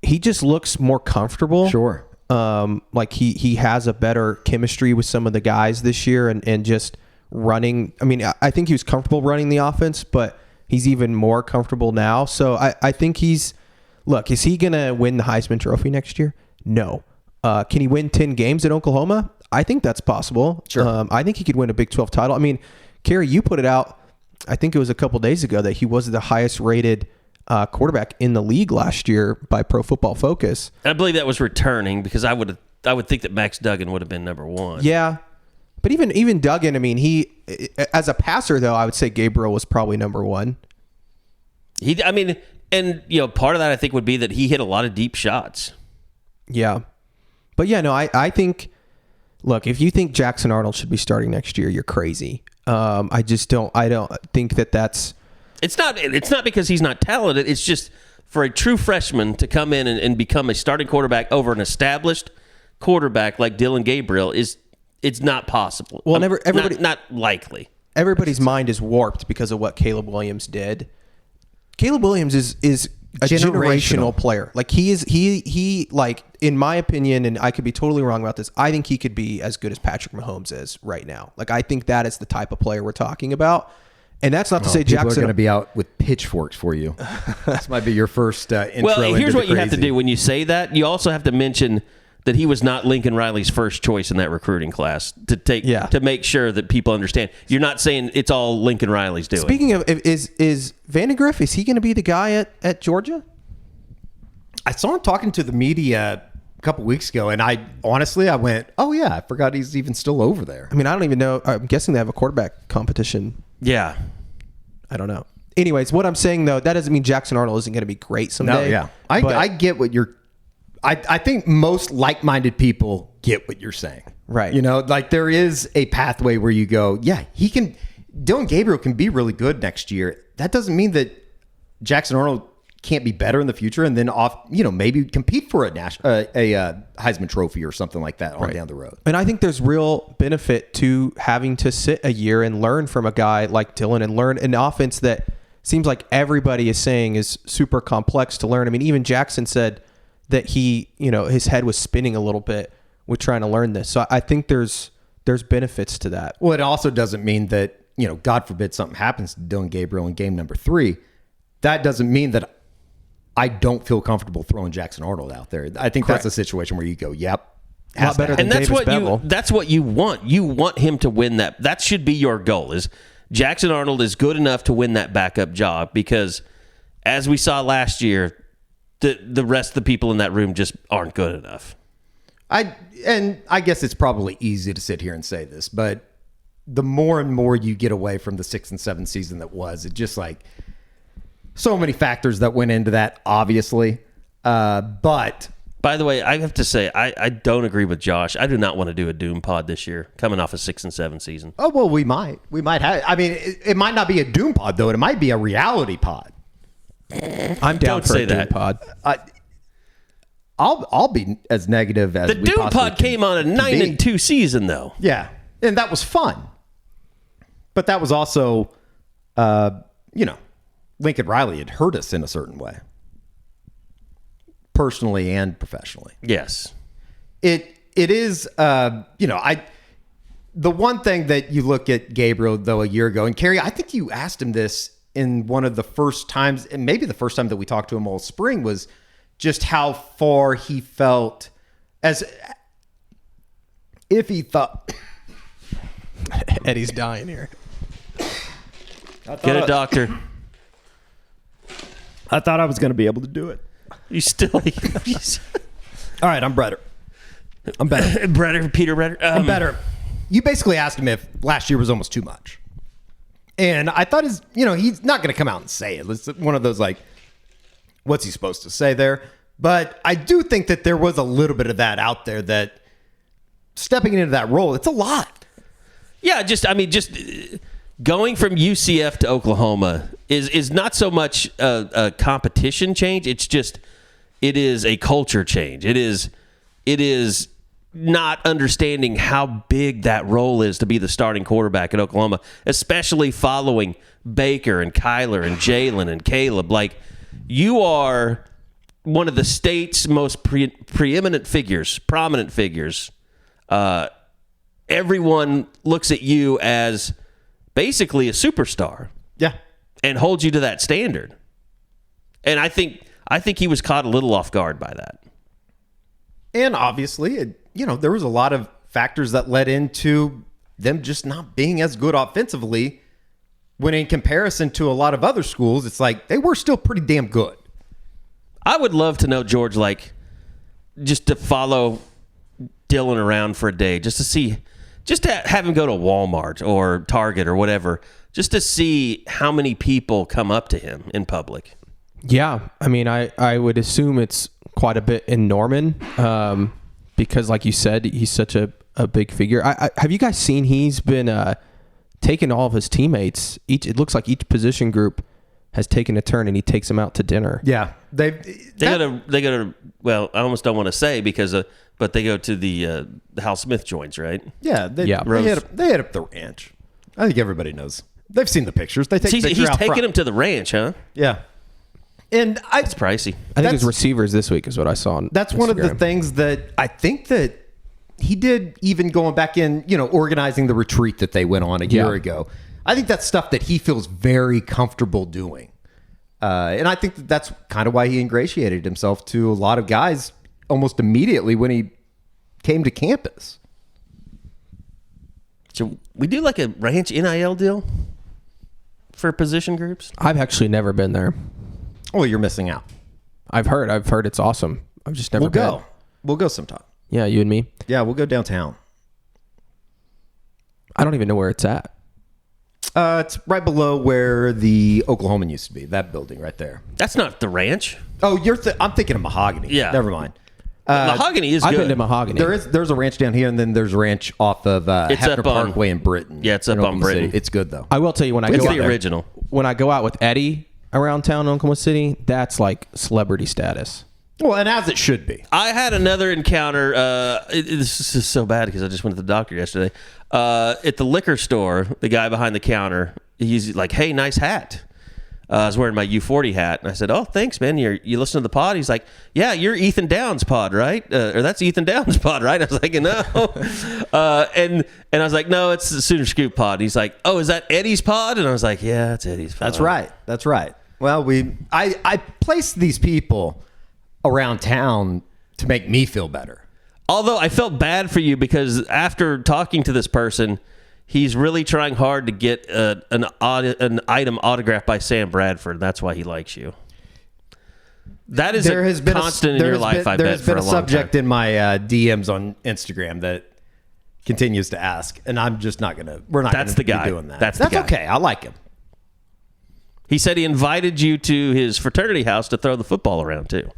He just looks more comfortable. Sure. Like he has a better chemistry with some of the guys this year and just running. I mean, I think he was comfortable running the offense, but he's even more comfortable now. So I think is he going to win the Heisman Trophy next year? No. Can he win 10 games at Oklahoma? I think that's possible. Sure. I think he could win a Big 12 title. I mean, Carey, you put it out, I think it was a couple days ago, that he was the highest rated quarterback in the league last year by Pro Football Focus. I believe that was returning, because I would think that Max Duggan would have been number one. Yeah. But even Duggan, I mean, he, as a passer though, I would say Gabriel was probably number one. Part of that I think would be that he hit a lot of deep shots. Yeah. But yeah, no, I think, look, if you think Jackson Arnold should be starting next year, you're crazy. I don't think that's. It's not because he's not talented. It's just for a true freshman to come in and become a starting quarterback over an established quarterback like Dylan Gabriel it's not possible. Well, everybody not likely. Everybody's mind is warped because of what Caleb Williams did. Caleb Williams is a generational player. Like he like, in my opinion, and I could be totally wrong about this, I think he could be as good as Patrick Mahomes is right now. Like, I think that is the type of player we're talking about. And that's not to say Jackson Jackson are going to be out with pitchforks for you. This might be your first intro. Well, here's what you have to crazy. do when you say that. You also have to mention that he was not Lincoln Riley's first choice in that recruiting class to make sure that people understand. You're not saying it's all Lincoln Riley's doing. Speaking of, is Vandegrift, is he going to be the guy at Georgia? I saw him talking to the media a couple weeks ago, and I went, oh yeah, I forgot he's even still over there. I mean, I don't even know. I'm guessing they have a quarterback competition. Yeah. I don't know. Anyways, what I'm saying though, that doesn't mean Jackson Arnold isn't going to be great someday. No, yeah. I get what you're. I think most like-minded people get what you're saying. Right. Like there is a pathway where you go, yeah, Dylan Gabriel can be really good next year. That doesn't mean that Jackson Arnold can't be better in the future and then maybe compete for a Heisman Trophy or something like that on down the road. And I think there's real benefit to having to sit a year and learn from a guy like Dylan and learn an offense that seems like everybody is saying is super complex to learn. I mean, even Jackson said that he, his head was spinning a little bit with trying to learn this. So I think there's benefits to that. Well, it also doesn't mean that, God forbid something happens to Dylan Gabriel in game number 3. That doesn't mean that I don't feel comfortable throwing Jackson Arnold out there. I think that's a situation where you go, yep. A lot better than Davis Bevel. That's what you want. You want him to win that. That should be your goal, is Jackson Arnold is good enough to win that backup job, because as we saw last year, the rest of the people in that room just aren't good enough. I guess it's probably easy to sit here and say this, but the more and more you get away from the 6 and 7 season that was, it just like so many factors that went into that, obviously. But by the way, I have to say, I don't agree with Josh. I do not want to do a Doom pod this year, coming off a 6 and 7 season. Oh, well, we might have. I mean, it might not be a Doom pod, though. It might be a reality pod. I'm down for a Doom pod. I'll be as negative as the Doom pod came on a 9 and 2 season, though. Yeah, and that was fun. But that was also, Lincoln Riley had hurt us in a certain way, personally and professionally. Yes, it is. The one thing that you look at Gabriel though a year ago, and Carey, I think you asked him this in one of the first times, and maybe the first time that we talked to him all spring, was just how far he felt as if he thought. Eddie's dying here. Get a doctor. I thought I was going to be able to do it. You still. All right, I'm better. Peter Bretter. I'm better. You basically asked him if last year was almost too much. And I thought he's not going to come out and say it. It's one of those like, what's he supposed to say there? But I do think that there was a little bit of that out there, that stepping into that role, it's a lot. Yeah, just going from UCF to Oklahoma is not so much a competition change. It's just, it is a culture change. It is not understanding how big that role is to be the starting quarterback at Oklahoma, especially following Baker and Kyler and Jalen and Caleb. Like, you are one of the state's most prominent figures. Everyone looks at you as basically a superstar. Yeah. And holds you to that standard. And I think he was caught a little off guard by that. And obviously, there was a lot of factors that led into them just not being as good offensively, when in comparison to a lot of other schools, it's like they were still pretty damn good. I would love to know, George, like, just to follow Dylan around for a day, just to have him go to Walmart or Target or whatever, just to see how many people come up to him in public. Yeah, I mean, I would assume it's quite a bit in Norman, because like you said, he's such a big figure. Have you guys seen he's been taking all of his teammates? It looks like each position group has taken a turn, and he takes them out to dinner. Yeah, they go to. Well, I almost don't want to say but they go to the Hal Smith joints, right? Yeah, they hit up the ranch. I think everybody knows. They've seen the pictures. They take pictures he's out taking front. them to the ranch, huh? Yeah. And it's pricey. I think his receivers this week is what I saw on That's Instagram. one of the things that I think that he did, even going back in, organizing the retreat that they went on a year ago. I think that's stuff that he feels very comfortable doing. And I think that's kind of why he ingratiated himself to a lot of guys almost immediately when he came to campus. So we do like a ranch NIL deal for position groups? I've actually never been there. Oh, you're missing out. I've heard it's awesome. I've just never been. We'll go sometime. Yeah, you and me. Yeah, we'll go downtown. I don't even know where it's at. It's right below where the Oklahoman used to be. That building right there. That's not the ranch. Oh, I'm thinking of Mahogany. Yeah. Never mind. Mahogany is good. I've been to Mahogany. There's a ranch down here, and then there's a ranch off of Hefner Parkway in Britain. Yeah, it's up on Britain. It's good, though. I will tell you, when I it's go the out original. When I go out with Eddie around town in Oklahoma City, that's like celebrity status. Well, and as it should be. I had another encounter. This is so bad because I just went to the doctor yesterday. At the liquor store, the guy behind the counter, he's like, "Hey, nice hat." I was wearing my U40 hat, and I said, "Oh, thanks, man. You listen to the pod?" He's like, "Yeah, you're Ethan Downs' pod, right? Or that's Ethan Downs' pod, right?" I was like, "No," and I was like, "No, it's the Sooner Scoop pod." He's like, "Oh, is that Eddie's pod?" And I was like, "Yeah, it's Eddie's pod." That's right. Well, I placed these people around town to make me feel better. Although I felt bad for you because after talking to this person, he's really trying hard to get an item autographed by Sam Bradford. That's why he likes you. That is constant in your life, I bet, for a long time. There's been a subject in my DMs on Instagram that continues to ask, and I'm just not going to, we're not going to be doing that. That's okay. I like him. He said he invited you to his fraternity house to throw the football around, too.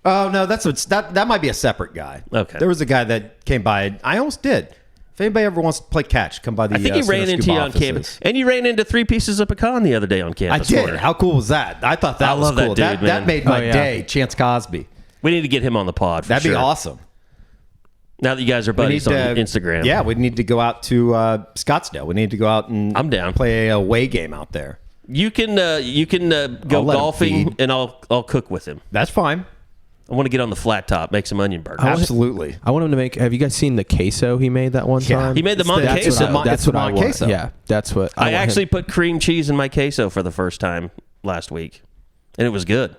Oh, no, that might be a separate guy. Okay. There was a guy that came by. I almost did. If anybody ever wants to play catch, come by the I think he ran into you on campus. And you ran into 3 pieces of pecan the other day on campus. I did. How cool was that? I thought that was cool. That made my day. Chance Cosby. We need to get him on the pod for That'd be awesome. Now that you guys are buddies on Instagram. Yeah, we need to go out to Scottsdale. We need to go out and I'm down. Play a away game out there. You can go golfing, and I'll cook with him. That's fine. I want to get on the flat top, make some onion burgers. Absolutely. I want him to make. Have you guys seen the queso he made that one time? He made the Mon queso. That's what I want. Queso. Yeah, that's what I actually put cream cheese in my queso for the first time last week, and it was good.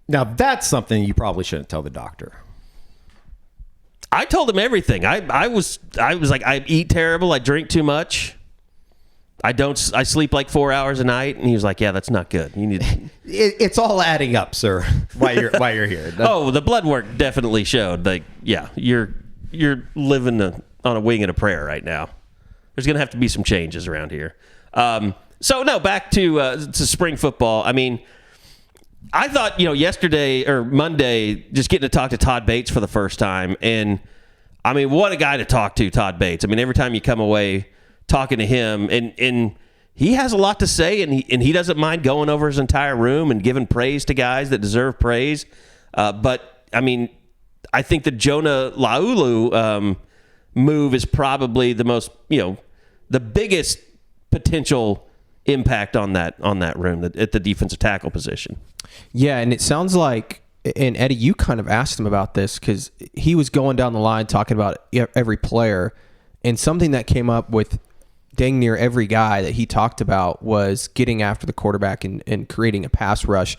Now that's something you probably shouldn't tell the doctor. I told him everything. I was like, I eat terrible. I drink too much. I sleep like 4 hours a night, and he was like, "Yeah, that's not good. You need." It's all adding up, sir. While you're here. The blood work definitely showed. Like, yeah, you're living on a wing and a prayer right now. There's gonna have to be some changes around here. So no, back to spring football. I mean, I thought yesterday or Monday, just getting to talk to Todd Bates for the first time, and I mean, what a guy to talk to, Todd Bates. I mean, every time you come away talking to him, and he has a lot to say, and he doesn't mind going over his entire room and giving praise to guys that deserve praise. But I mean, I think the Jonah Laulu move is probably the most, the biggest potential impact on that room at the defensive tackle position. Yeah, and it sounds like, and Eddie, you kind of asked him about this because he was going down the line talking about every player, and something that came up with dang near every guy that he talked about was getting after the quarterback and creating a pass rush.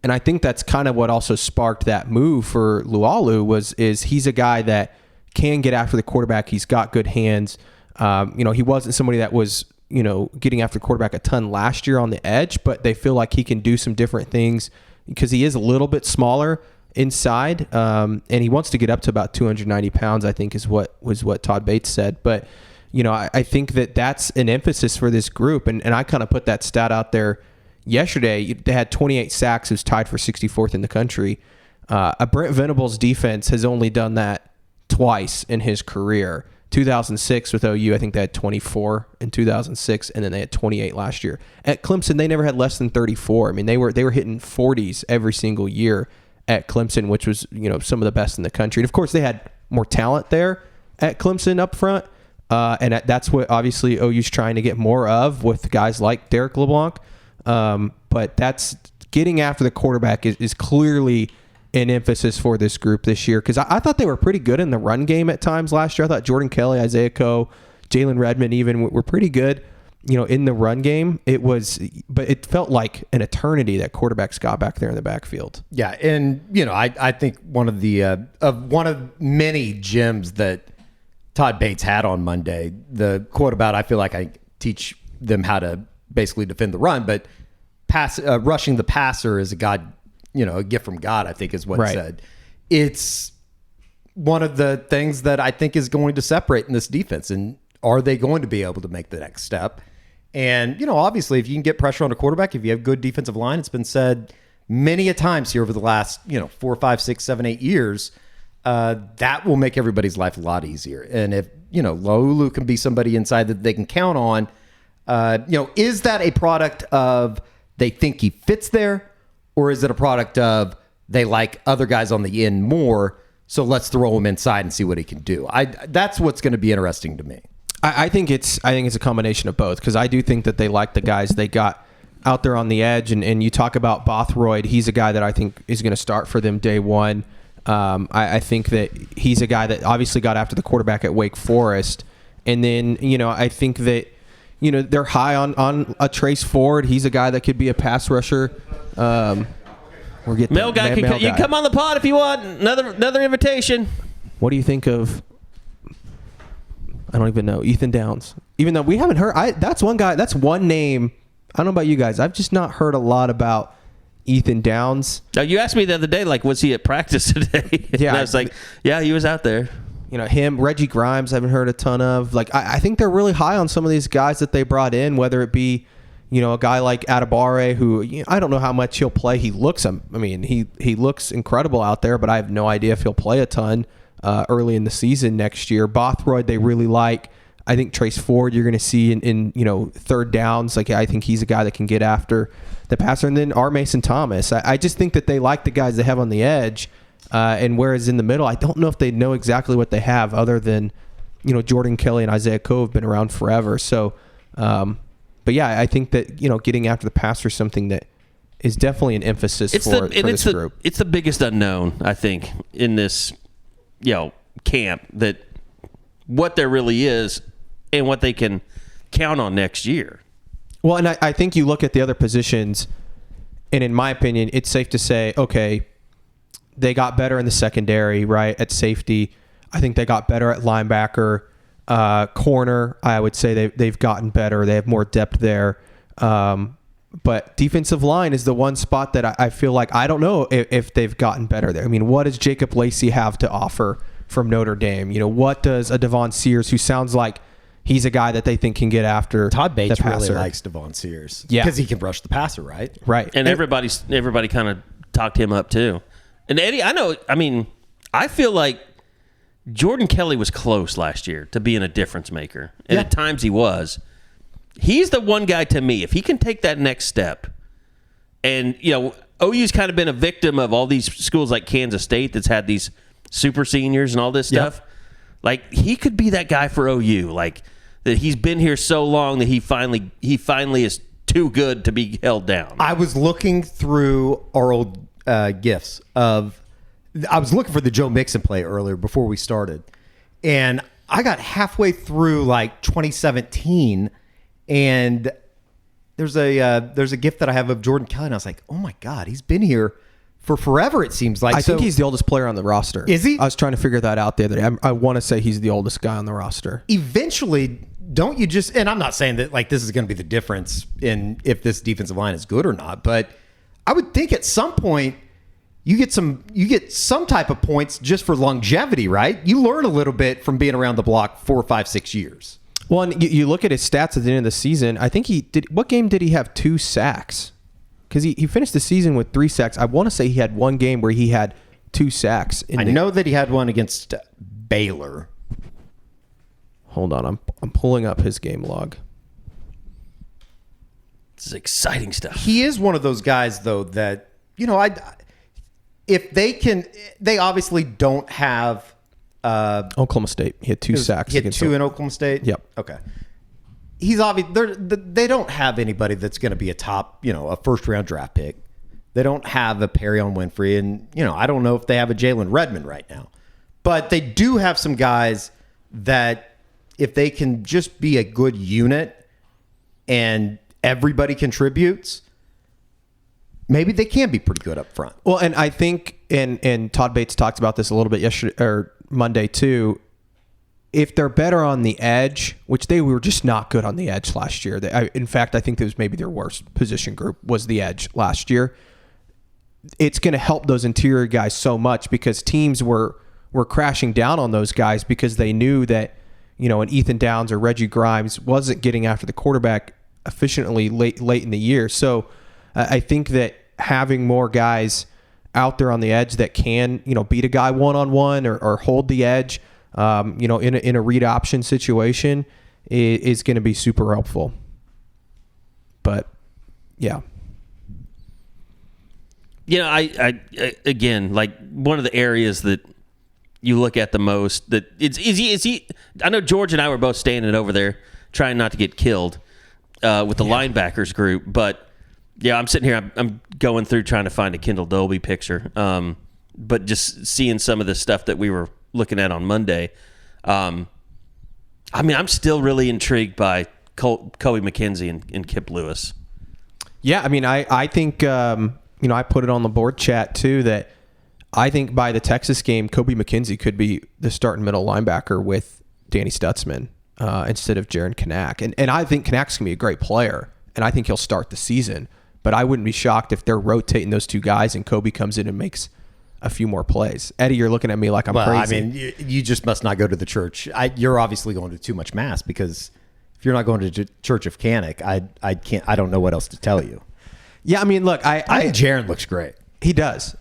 And I think that's kind of what also sparked that move for Lualu is he's a guy that can get after the quarterback. He's got good hands. He wasn't somebody that was, getting after the quarterback a ton last year on the edge, but they feel like he can do some different things because he is a little bit smaller inside. And he wants to get up to about 290 pounds, I think was what Todd Bates said. But I think that's an emphasis for this group. And I kind of put that stat out there yesterday. They had 28 sacks. It was tied for 64th in the country. A Brent Venables defense has only done that twice in his career. 2006 with OU, I think they had 24 in 2006, and then they had 28 last year. At Clemson, they never had less than 34. I mean, they were hitting 40s every single year at Clemson, which was some of the best in the country. And of course, they had more talent there at Clemson up front. And that's what obviously OU's trying to get more of with guys like Derek LeBlanc. But that's getting after the quarterback is clearly an emphasis for this group this year. Because I thought they were pretty good in the run game at times last year. I thought Jordan Kelly, Isaiah Coe, Jalen Redmond even were pretty good, in the run game. But it felt like an eternity that quarterbacks got back there in the backfield. Yeah, and I think one of many gems that Todd Bates had on Monday, the quote about, I feel like I teach them how to basically defend the run, but rushing the passer is a gift from God, I think is what it said. It's one of the things that I think is going to separate in this defense. And are they going to be able to make the next step? And, obviously, if you can get pressure on a quarterback, if you have good defensive line, it's been said many a times here over the last, 4, 5, 6, 7, 8 years, that will make everybody's life a lot easier. And if, Laulu can be somebody inside that they can count on, is that a product of they think he fits there, or is it a product of they like other guys on the end more, so let's throw him inside and see what he can do? That's what's going to be interesting to me. I think it's a combination of both, because I do think that they like the guys they got out there on the edge, and you talk about Bothroyd. He's a guy that I think is going to start for them day one. I think that he's a guy that obviously got after the quarterback at Wake Forest. And then, I think that, they're high on a Trace Ford. He's a guy that could be a pass rusher. We're getting Mail guy, you can come on the pod if you want. Another invitation. What do you think of, I don't even know, Ethan Downs? Even though we haven't heard, that's one guy, that's one name. I don't know about you guys. I've just not heard a lot about Ethan Downs. Now, you asked me the other day, like, was he at practice today? Yeah. And I was like, yeah, he was out there. Him, Reggie Grimes, I haven't heard a ton of. Like, I think they're really high on some of these guys that they brought in, whether it be, a guy like Adebare, who I don't know how much he'll play. He looks incredible out there, but I have no idea if he'll play a ton early in the season next year. Bothroyd, they really like. I think Trace Ford, you're going to see in third downs. Like, I think he's a guy that can get after the passer. And then R. Mason Thomas. I just think that they like the guys they have on the edge. And whereas in the middle, I don't know if they know exactly what they have other than, Jordan Kelly and Isaiah Coe have been around forever. So, but yeah, I think that, getting after the passer is something that is definitely an emphasis for this group. It's the biggest unknown, I think, in this, camp, that what there really is and what they can count on next year. Well, and I think you look at the other positions, and in my opinion, it's safe to say, okay, they got better in the secondary, right, at safety. I think they got better at linebacker. Corner, I would say they've gotten better. They have more depth there. But defensive line is the one spot that I feel like I don't know if they've gotten better there. I mean, what does Jacob Lacey have to offer from Notre Dame? What does a Devon Sears, who sounds like he's a guy that they think can get after Todd Bates the passer. really likes Devon Sears. Yeah. Because he can rush the passer, right? Right. And everybody kind of talked him up too. And Eddie, I feel like Jordan Kelly was close last year to being a difference maker. And at times he was. He's the one guy to me, if he can take that next step. And, OU's kind of been a victim of all these schools like Kansas State that's had these super seniors and all this stuff. Yep. Like, he could be that guy for OU. Like, that he's been here so long that he finally is too good to be held down. I was looking through our old GIFs I was looking for the Joe Mixon play earlier before we started. And I got halfway through like 2017 and there's a GIF that I have of Jordan Kelly and I was like, oh my God, he's been here for forever, it seems like. I think he's the oldest player on the roster. Is he? I was trying to figure that out the other day. I want to say he's the oldest guy on the roster. Eventually, don't you just, and I'm not saying that like this is going to be the difference in if this defensive line is good or not, but I would think at some point you get some type of points just for longevity, right? You learn a little bit from being around the block 4, 5, 6 years. Well, and you look at his stats at the end of the season. I think he did. What game did he have 2 sacks? Because he finished the season with 3 sacks. I want to say he had one game where he had 2 sacks. I know that he had one against Baylor. Hold on, I'm pulling up his game log. This is exciting stuff. He is one of those guys, though, that if they obviously don't have Oklahoma State. He had 2 sacks. He had 2 in Oklahoma State. Yep. Okay. He's they don't have anybody that's going to be a top, a first round draft pick. They don't have a Perry on Winfrey, and I don't know if they have a Jalen Redmond right now, but they do have some guys that if they can just be a good unit and everybody contributes, maybe they can be pretty good up front. Well, and I think, and Todd Bates talked about this a little bit yesterday or Monday too. If they're better on the edge, which they were just not good on the edge last year. In fact, I think that was maybe their worst position group was the edge last year. It's going to help those interior guys so much because teams were crashing down on those guys because they knew that, an Ethan Downs or Reggie Grimes wasn't getting after the quarterback efficiently late in the year. So I think that having more guys out there on the edge that can, beat a guy one-on-one or hold the edge, in a read option situation is going to be super helpful. But yeah. I again, like one of the areas that you look at the most that it's easy. I know George and I were both standing over there trying not to get killed with the linebackers group, but yeah, I'm sitting here. I'm going through trying to find a Kendall Dolby picture, but just seeing some of the stuff that we were looking at on Monday. I'm still really intrigued by Kobe McKenzie and Kip Lewis. Yeah, I think I put it on the board chat too that I think by the Texas game, Kobe McKenzie could be the starting middle linebacker with Danny Stutzman instead of Jaron Kanak. And I think Kanak's going to be a great player, and I think he'll start the season. But I wouldn't be shocked if they're rotating those two guys and Kobe comes in and makes a few more plays. Eddie, you're looking at me like I'm crazy. I mean, you just must not go to the church. You're obviously going to too much mass, because if you're not going to Church of Canik, I don't know what else to tell you. Yeah, I mean, look, I think Jaron looks great. He does.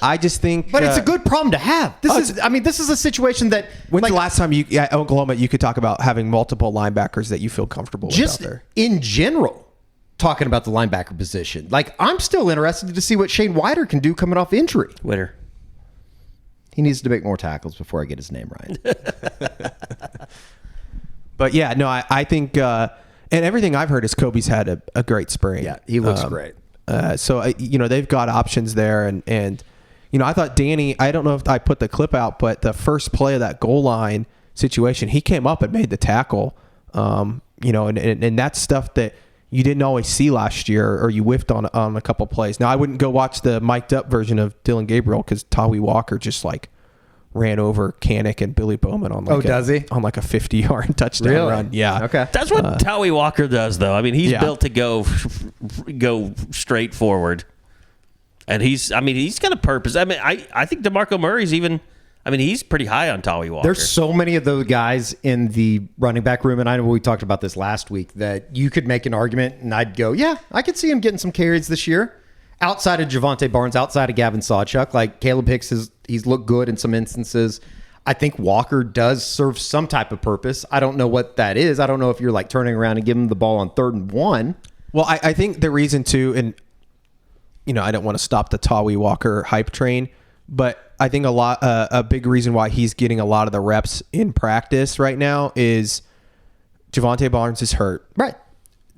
I just think, but it's a good problem to have. This is a situation that. When's the last time at Oklahoma you could talk about having multiple linebackers that you feel comfortable with out there? In general, talking about the linebacker position. Like, I'm still interested to see what Shane Whiter can do coming off injury. Whitter. He needs to make more tackles before I get his name right. But yeah, no, I think, and everything I've heard is Kobe's had a great spring. Yeah, he looks great. So, they've got options there. And I thought Danny, I don't know if I put the clip out, but the first play of that goal line situation, he came up and made the tackle. And that's stuff that you didn't always see last year, or you whiffed on a couple plays. Now, I wouldn't go watch the mic'd up version of Dylan Gabriel, because Tawi Walker just ran over Canik and Billy Bowman on does he? On a 50-yard touchdown run. Yeah. Okay. That's what Tawi Walker does, though. I mean, he's built to go straight forward. And he's got a purpose. I mean, I think DeMarco Murray's he's pretty high on Tawi Walker. There's so many of those guys in the running back room, and I know we talked about this last week, that you could make an argument, and I'd go, yeah, I could see him getting some carries this year. Outside of Javonte Barnes, outside of Gavin Sawchuk, like Caleb Hicks, he's looked good in some instances. I think Walker does serve some type of purpose. I don't know what that is. I don't know if you're turning around and giving him the ball on 3rd and 1. Well, I think the reason too, and I don't want to stop the Tawi Walker hype train, but I think a big reason why he's getting a lot of the reps in practice right now is Javonte Barnes is hurt. Right.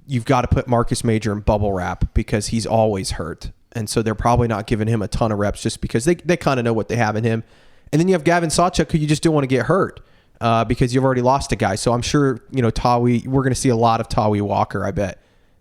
You've got to put Marcus Major in bubble wrap because he's always hurt. And so they're probably not giving him a ton of reps just because they kind of know what they have in him. And then you have Gavin Sawchuk, who you just don't want to get hurt because you've already lost a guy. So I'm sure, Tawi, we're going to see a lot of Tawi Walker, I bet,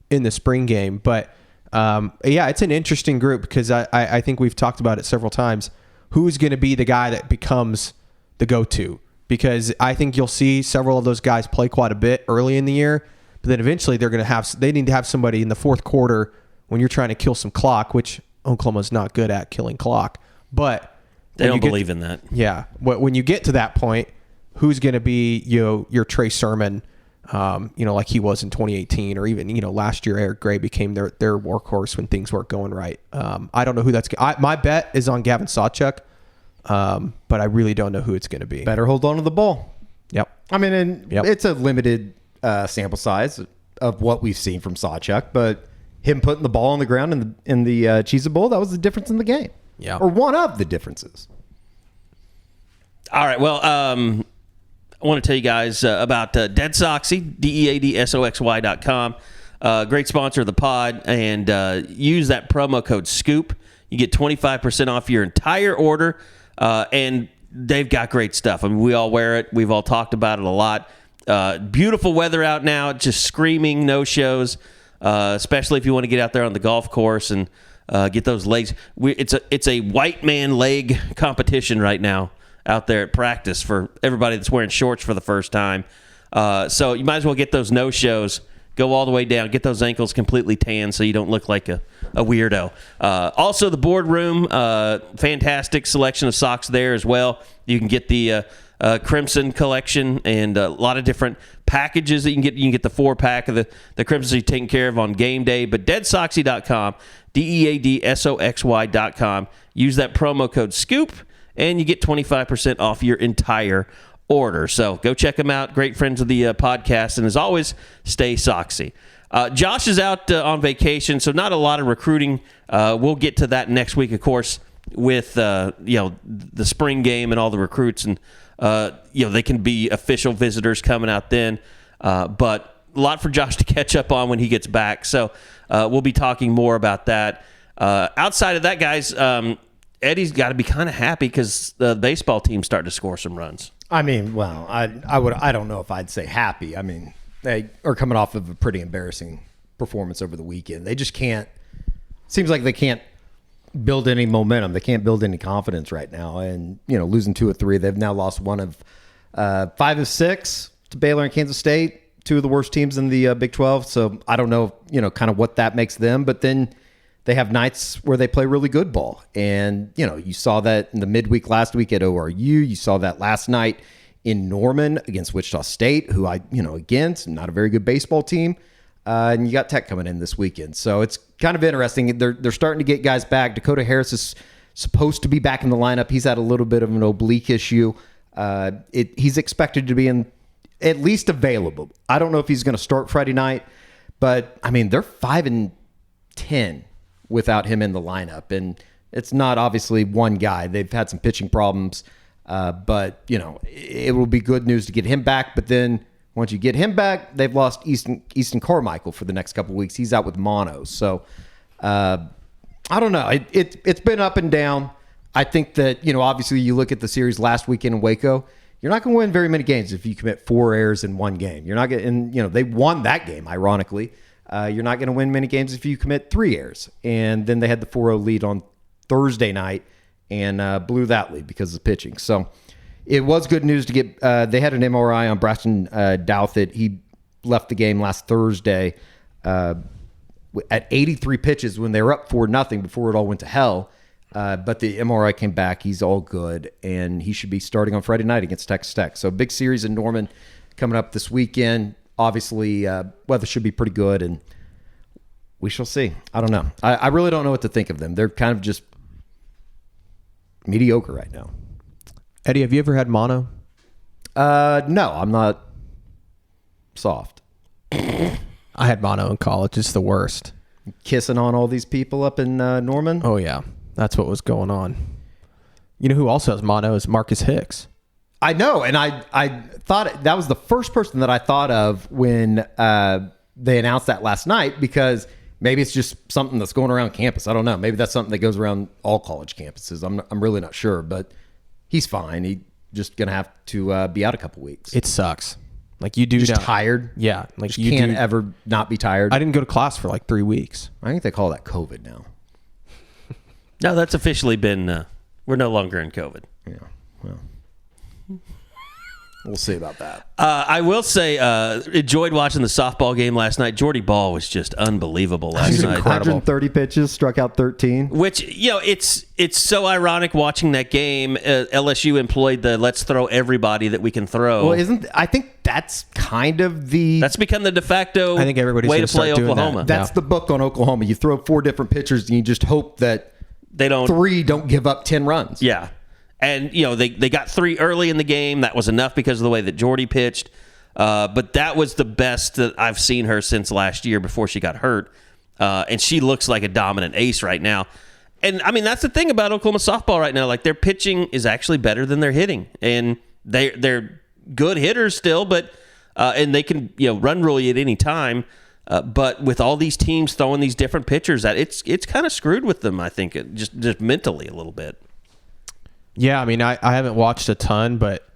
in the spring game. But it's an interesting group because I think we've talked about it several times. Who's going to be the guy that becomes the go-to? Because I think you'll see several of those guys play quite a bit early in the year. But then eventually they need to have somebody in the fourth quarter when you're trying to kill some clock, which Oklahoma's not good at killing clock. But they don't believe in that. Yeah. When you get to that point, who's going to be your Trey Sermon, like he was in 2018, or even last year Eric Gray became their workhorse when things weren't going right. I don't know who that's. My bet is on Gavin Sawchuk, but I really don't know who it's going to be. Better hold on to the ball. Yep. I mean, it's a limited sample size of what we've seen from Sawchuk, but him putting the ball on the ground in the Cheez-It Bowl, that was the difference in the game. Yeah. Or one of the differences. All right. Well, I want to tell you guys about Dead Soxy, DEADSOXY.com. Great sponsor of the pod. And use that promo code SCOOP. You get 25% off your entire order. And they've got great stuff. I mean, we all wear it. We've all talked about it a lot. Beautiful weather out now. Just screaming no-shows, especially if you want to get out there on the golf course and get those legs. It's a white man leg competition right now out there at practice for everybody that's wearing shorts for the first time. So you might as well get those no-shows, go all the way down, get those ankles completely tan so you don't look like a weirdo. Also, the boardroom, fantastic selection of socks there as well. You can get the Crimson collection and a lot of different packages that you can get. You can get the 4-pack of the Crimson you're taken care of on game day. But deadsoxy.com, DEADSOXY.com. Use that promo code SCOOP, and you get 25% off your entire order. So go check them out. Great friends of the podcast. And as always, stay Soxy. Josh is out on vacation, so not a lot of recruiting. We'll get to that next week, of course, with the spring game and all the recruits. And they can be official visitors coming out then. But a lot for Josh to catch up on when he gets back. So we'll be talking more about that. Outside of that, guys, Eddie's got to be kind of happy because the baseball team's starting to score some runs. I mean, well, I don't know if I'd say happy. I mean, they are coming off of a pretty embarrassing performance over the weekend. They just can't. Seems like they can't build any momentum. They can't build any confidence right now. And losing 2 of 3, they've now lost 1 of 5 of 6 to Baylor and Kansas State, two of the worst teams in the Big 12. So I don't know, kind of what that makes them. But then they have nights where they play really good ball. And, you saw that in the midweek last week at ORU. You saw that last night in Norman against Wichita State, who again, not a very good baseball team. And you got Tech coming in this weekend. So it's kind of interesting. They're starting to get guys back. Dakota Harris is supposed to be back in the lineup. He's had a little bit of an oblique issue. He's expected to be at least available. I don't know if he's going to start Friday night, but they're 5-10 without him in the lineup, and it's not obviously one guy. They've had some pitching problems, but it will be good news to get him back. But then once you get him back, they've lost Easton Carmichael for the next couple of weeks. He's out with mono, so I don't know. It's been up and down. I think that, obviously you look at the series last weekend in Waco, you're not going to win very many games if you commit 4 errors in one game. You're not going to, they won that game, ironically. You're not going to win many games if you commit 3 errors. And then they had the 4-0 lead on Thursday night and blew that lead because of pitching. So it was good news to get, they had an MRI on Braxton Douthit. He left the game last Thursday at 83 pitches when they were up 4-0 before it all went to hell. But the MRI came back. He's all good, and he should be starting on Friday night against Texas Tech. So big series in Norman coming up this weekend. Obviously, weather should be pretty good, and we shall see. I don't know. I really don't know what to think of them. They're kind of just mediocre right now. Eddie, have you ever had mono? No, I'm not soft. I had mono in college. It's the worst. Kissing on all these people up in Norman? Oh, yeah. That's what was going on. You know who also has mono is Marcus Hicks. I know, and I thought that was the first person that I thought of when they announced that last night, because maybe it's just something that's going around campus. I don't know. Maybe that's something that goes around all college campuses. I'm really not sure, but he's fine. He's just going to have to be out a couple weeks. It sucks. Like you do just tired. Yeah. Like you can't ever not be tired. I didn't go to class for like 3 weeks. I think they call that COVID now. No, that's officially been, we're no longer in COVID. Yeah, well, we'll see about that. I will say, enjoyed watching the softball game last night. Jordy Ball was just unbelievable last night. 130 pitches, struck out 13. Which, it's so ironic watching that game. LSU employed the let's throw everybody that we can throw. Well, I think that's kind of that's become the de facto I think everybody's way to play Oklahoma. That's the book on Oklahoma. You throw 4 different pitchers and you just hope that they don't 3 don't give up 10 runs. Yeah. And, they got 3 early in the game. That was enough because of the way that Jordy pitched. But that was the best that I've seen her since last year before she got hurt. And she looks like a dominant ace right now. And, that's the thing about Oklahoma softball right now. Like, their pitching is actually better than their hitting. And they're good hitters still, but and they can, run rule you at any time. But with all these teams throwing these different pitchers, it's kind of screwed with them, I think, just mentally a little bit. Yeah, I haven't watched a ton, but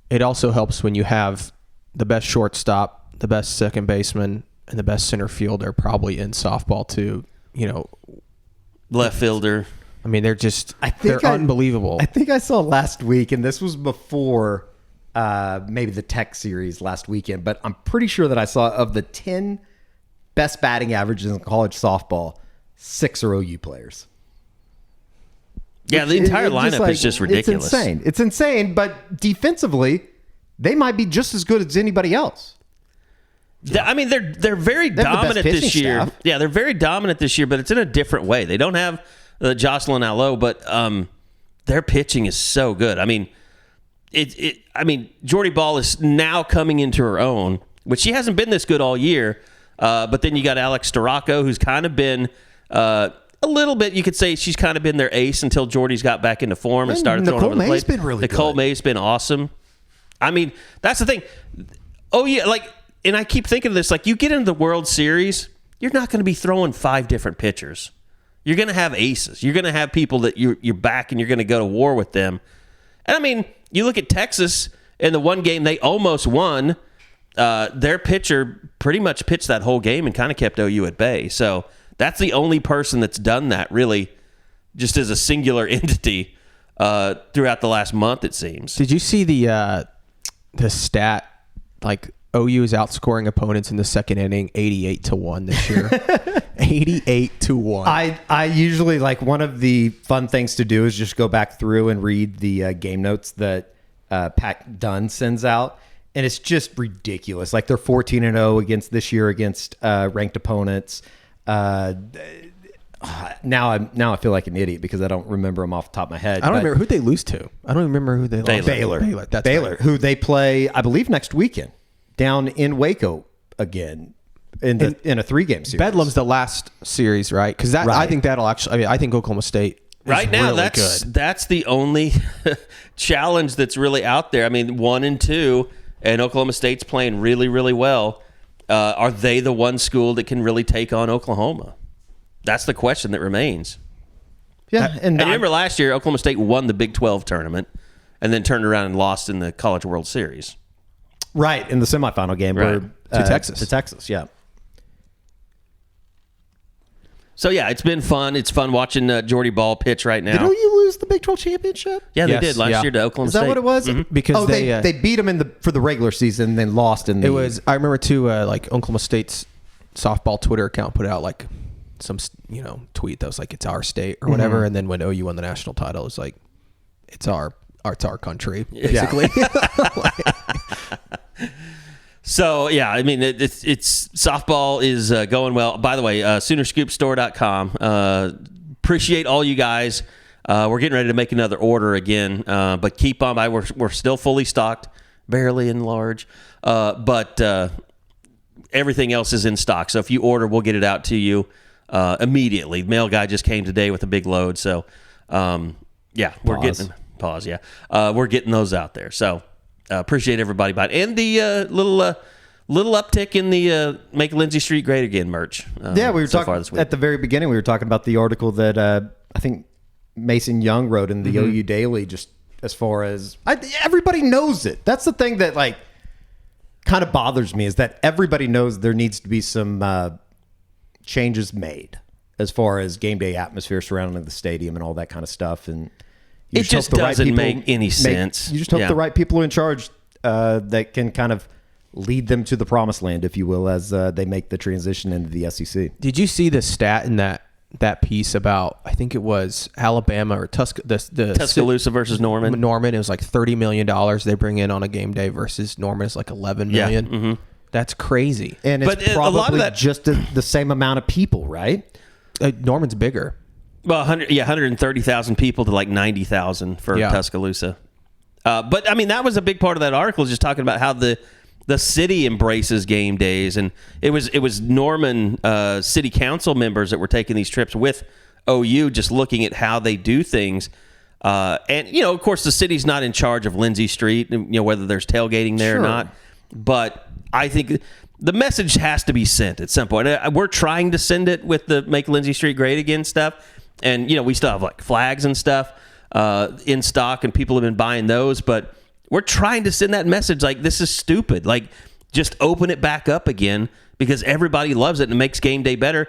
it also helps when you have the best shortstop, the best second baseman, and the best center fielder probably in softball too. Left fielder. They're unbelievable. I think I saw last week, and this was before maybe the Tech series last weekend, but I'm pretty sure that I saw of the 10 best batting averages in college softball, 6 are OU players. Yeah, the entire lineup is just ridiculous. It's insane, but defensively, they might be just as good as anybody else. They're very dominant this year. Staff. Yeah, they're very dominant this year, but it's in a different way. They don't have Jocelyn Allo, but their pitching is so good. Jordy Ball is now coming into her own, which she hasn't been this good all year. But then you got Alex Storako, who's kind of been a little bit, you could say she's kind of been their ace until Jordy's got back into form and started throwing over the plate. Been really Nicole good. May's been awesome. That's the thing. Oh, yeah, and I keep thinking of this, you get into the World Series, you're not going to be throwing 5 different pitchers. You're going to have aces. You're going to have people that you're back and you're going to go to war with them. And, you look at Texas, in the one game they almost won, their pitcher pretty much pitched that whole game and kind of kept OU at bay. So that's the only person that's done that, really, just as a singular entity throughout the last month, it seems. Did you see the stat, OU is outscoring opponents in the second inning 88-1 this year. 88-1. I usually, like, one of the fun things to do is just go back through and read the game notes that Pat Dunn sends out, and it's just ridiculous. Like, they're 14-0 against this year against ranked opponents. Now I feel like an idiot because I don't remember them off the top of my head. I don't remember who they lose to. I don't remember who they lost. Baylor. That's Baylor, right. who they play, I believe, next weekend down in Waco again in a 3-game series. Bedlam's the last series, right? Because Right. I think that'll actually. I mean, I think Oklahoma State is Right now, really that's good. that's the only challenge that's really out there. I mean, 1 and 2, and Oklahoma State's playing really, really well. Are they the one school that can really take on Oklahoma? That's the question that remains. Yeah, And remember last year, Oklahoma State won the Big 12 tournament and then turned around and lost in the College World Series. right in the semifinal game Right. where To Texas. To Texas, yeah. So, yeah, it's been fun. It's fun watching Jordy Ball pitch right now. Did OU lose the Big 12 championship? Yeah, Yes, they did last yeah. year to Oklahoma Is that State. what it was? Because they beat them for the regular season, then lost in the. It was. I remember too. Like Oklahoma State's softball Twitter account put out like some tweet that was like it's our state or whatever, and then when OU won the national title, it was like it's our country basically. So, yeah, I mean, it's softball is going well. By the way, SoonerScoopStore.com. Appreciate all you guys. We're getting ready to make another order again, but keep on by. We're still fully stocked, barely in large, but everything else is in stock. So if you order, we'll get it out to you immediately. The mail guy just came today with a big load. So, yeah, we're getting those out there. So. Appreciate everybody buying, and the little uptick in the Make Lindsay Street Great Again merch. Yeah, we were so talking far this week. at the very beginning. We were talking about the article that I think Mason Young wrote in the OU Daily. Just as far as everybody knows it. That's the thing that like kind of bothers me is that everybody knows there needs to be some changes made as far as game day atmosphere surrounding the stadium and all that kind of stuff. And it just doesn't make any sense. You just hope the right people are in charge that can kind of lead them to the promised land, if you will, as they make the transition into the SEC. Did you see the stat in that piece about, I think it was Alabama or Tuscaloosa versus Norman? Norman, it was like $30 million they bring in on a game day versus Norman is like $11 million. Mm-hmm. That's crazy. And it's But probably a lot of that, just the same amount of people, right? Norman's bigger. Well, 130,000 people to like 90,000 for Tuscaloosa. But I mean, that was a big part of that article, is just talking about how the city embraces game days, and it was Norman city council members that were taking these trips with OU, just looking at how they do things. And of course, the city's not in charge of Lindsay Street, whether there's tailgating there or not. But I think the message has to be sent at some point. We're trying to send it with the Make Lindsay Street Great Again stuff. And, we still have like flags and stuff in stock, and people have been buying those. But we're trying to send that message like, this is stupid. Like, just open it back up again because everybody loves it and it makes game day better.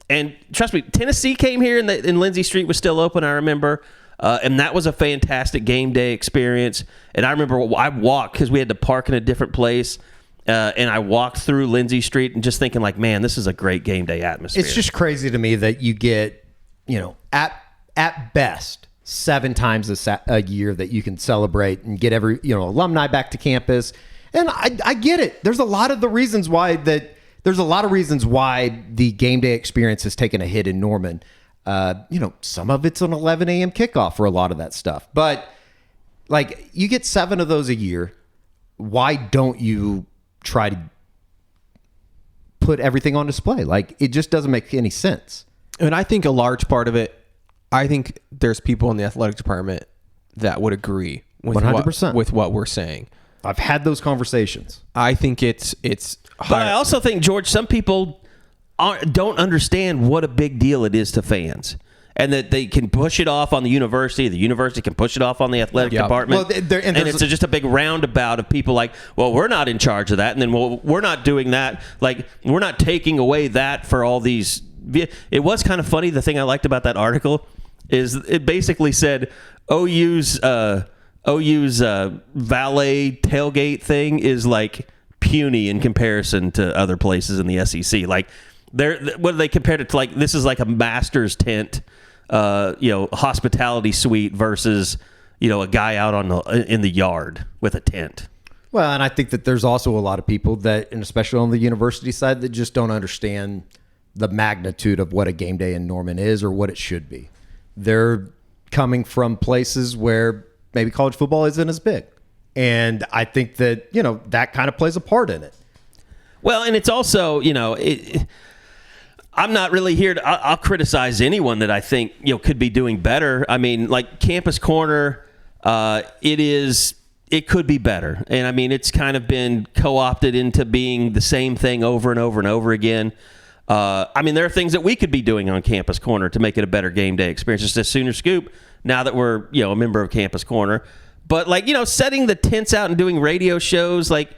And trust me, Tennessee came here and Lindsay Street was still open, I remember. And that was a fantastic game day experience. And I remember I walked because we had to park in a different place. And I walked through Lindsay Street and just thinking like, man, this is a great game day atmosphere. It's just crazy to me that you get, at best 7 times a year that you can celebrate and get every, alumni back to campus. And I get it. There's a lot of reasons why the game day experience has taken a hit in Norman. Some of it's an 11 a.m. kickoff for a lot of that stuff. But like, you get 7 of those a year. Why don't you try to put everything on display? Like, it just doesn't make any sense. And I think a large part of it, I think there's people in the athletic department that would agree with 100% with what we're saying. I've had those conversations. I think it's But I also think, George, some people don't understand what a big deal it is to fans, and that they can push it off on the university can push it off on the athletic department. Well, and it's just a big roundabout of people like, well, we're not in charge of that, and then, well, we're not doing that. Like, we're not taking away that for all these. It was kind of funny. The thing I liked about that article is it basically said OU's valet tailgate thing is like puny in comparison to other places in the SEC. Like, what do they compare it to? Like, this is like a master's tent, hospitality suite versus, a guy out in the yard with a tent. Well, and I think that there's also a lot of people that, and especially on the university side, that just don't understand the magnitude of what a game day in Norman is or what it should be. They're coming from places where maybe college football isn't as big. And I think that, that kind of plays a part in it. Well, and it's also, I'm not really here I'll criticize anyone that I think, could be doing better. I mean, like Campus Corner, it could be better. And I mean, it's kind of been co-opted into being the same thing over and over and over again. I mean, there are things that we could be doing on Campus Corner to make it a better game day experience. Just as Sooner Scoop, now that we're, a member of Campus Corner. But, like, setting the tents out and doing radio shows, like,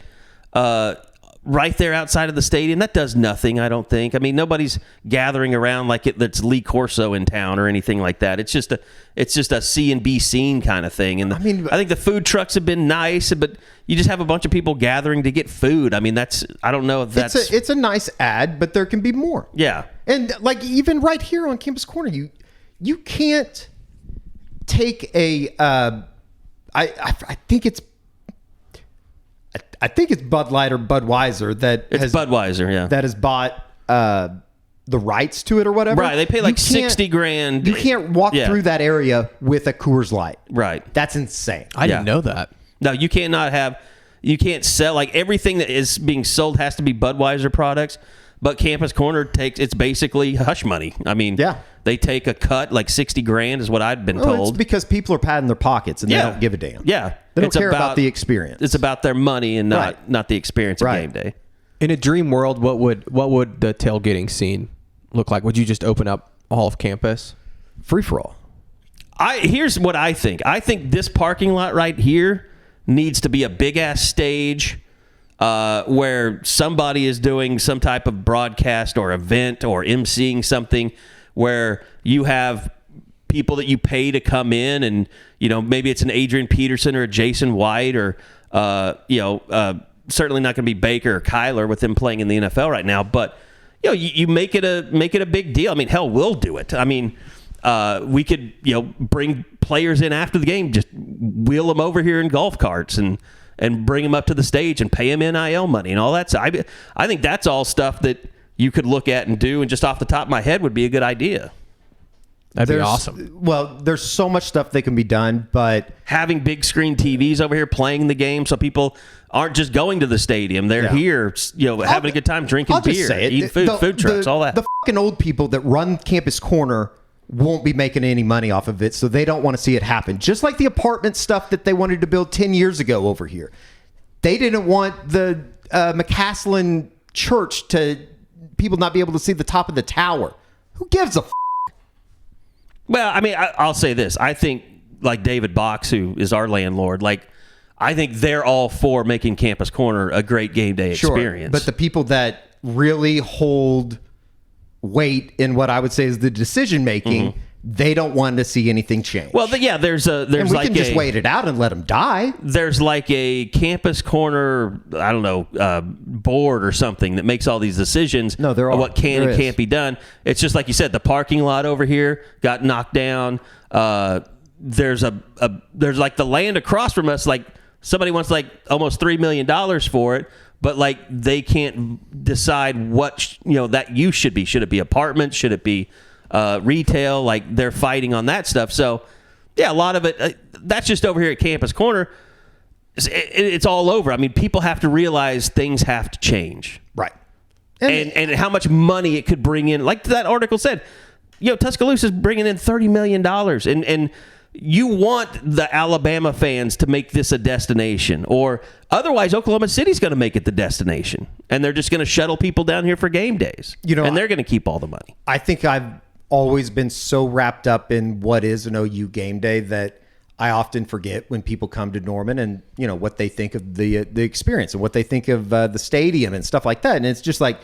right there outside of the stadium, that does nothing, I don't think. I mean, nobody's gathering around like that's Lee Corso in town or anything like that. It's just a see and be seen kind of thing. And I think the food trucks have been nice, but you just have a bunch of people gathering to get food. I mean, I don't know if that's... It's a nice ad, but there can be more. Yeah. And, like, even right here on Campus Corner, you can't take a... I think it's Bud Light or Budweiser Budweiser, yeah. that has bought the rights to it or whatever. Right, they pay like $60,000. You can't walk through that area with a Coors Light. Right. That's insane. I didn't know that. No, you can't sell, like, everything that is being sold has to be Budweiser products, but Campus Corner it's basically hush money. I mean, they take a cut, like $60,000 is what I'd been told. It's because people are padding their pockets and they don't give a damn. Yeah. They don't care about the experience. It's about their money and not the experience of game day. In a dream world, what would the tailgating scene look like? Would you just open up all of campus? Free for all. Here's what I think. I think this parking lot right here needs to be a big ass stage where somebody is doing some type of broadcast or event or emceeing something where you have people that you pay to come in and, maybe it's an Adrian Peterson or a Jason White or, certainly not going to be Baker or Kyler with them playing in the NFL right now. But, you make it a big deal. I mean, hell, we'll do it. I mean, we could, bring players in after the game, just wheel them over here in golf carts and bring them up to the stage and pay them NIL money and all that. So I think that's all stuff that you could look at and do, and just off the top of my head would be a good idea. That'd be awesome. Well, there's so much stuff that can be done, but having big screen TVs over here playing the game so people aren't just going to the stadium. They're here, having a good time, drinking beer, eating food, food trucks, all that. The fucking old people that run Campus Corner won't be making any money off of it, so they don't want to see it happen. Just like the apartment stuff that they wanted to build 10 years ago over here. They didn't want the McCaslin Church to people not be able to see the top of the tower. Who gives a f***? Well, I mean, I'll say this. I think, like David Box, who is our landlord, I think they're all for making Campus Corner a great game day experience. But the people that really hold weight in what I would say is the decision making, they don't want to see anything change. Well, there's and we can just wait it out and let them die. There's like a Campus Corner, I don't know, board or something that makes all these decisions. No, there are. What can and can't be done. It's just like you said, the parking lot over here got knocked down. There's there's like the land across from us. Like somebody wants like almost $3 million for it. But like they can't decide what that use should be. Should it be apartments? Should it be retail? Like they're fighting on that stuff. So yeah, a lot of it. That's just over here at Campus Corner. It's all over. I mean, people have to realize things have to change, right? And how much money it could bring in. Like that article said, Tuscaloosa is bringing in $30 million, and you want the Alabama fans to make this a destination, or otherwise Oklahoma City's going to make it the destination, and they're just going to shuttle people down here for game days, and they're going to keep all the money. I think I've always been so wrapped up in what is an OU game day that I often forget when people come to Norman and what they think of the experience and what they think of the stadium and stuff like that. And it's just like,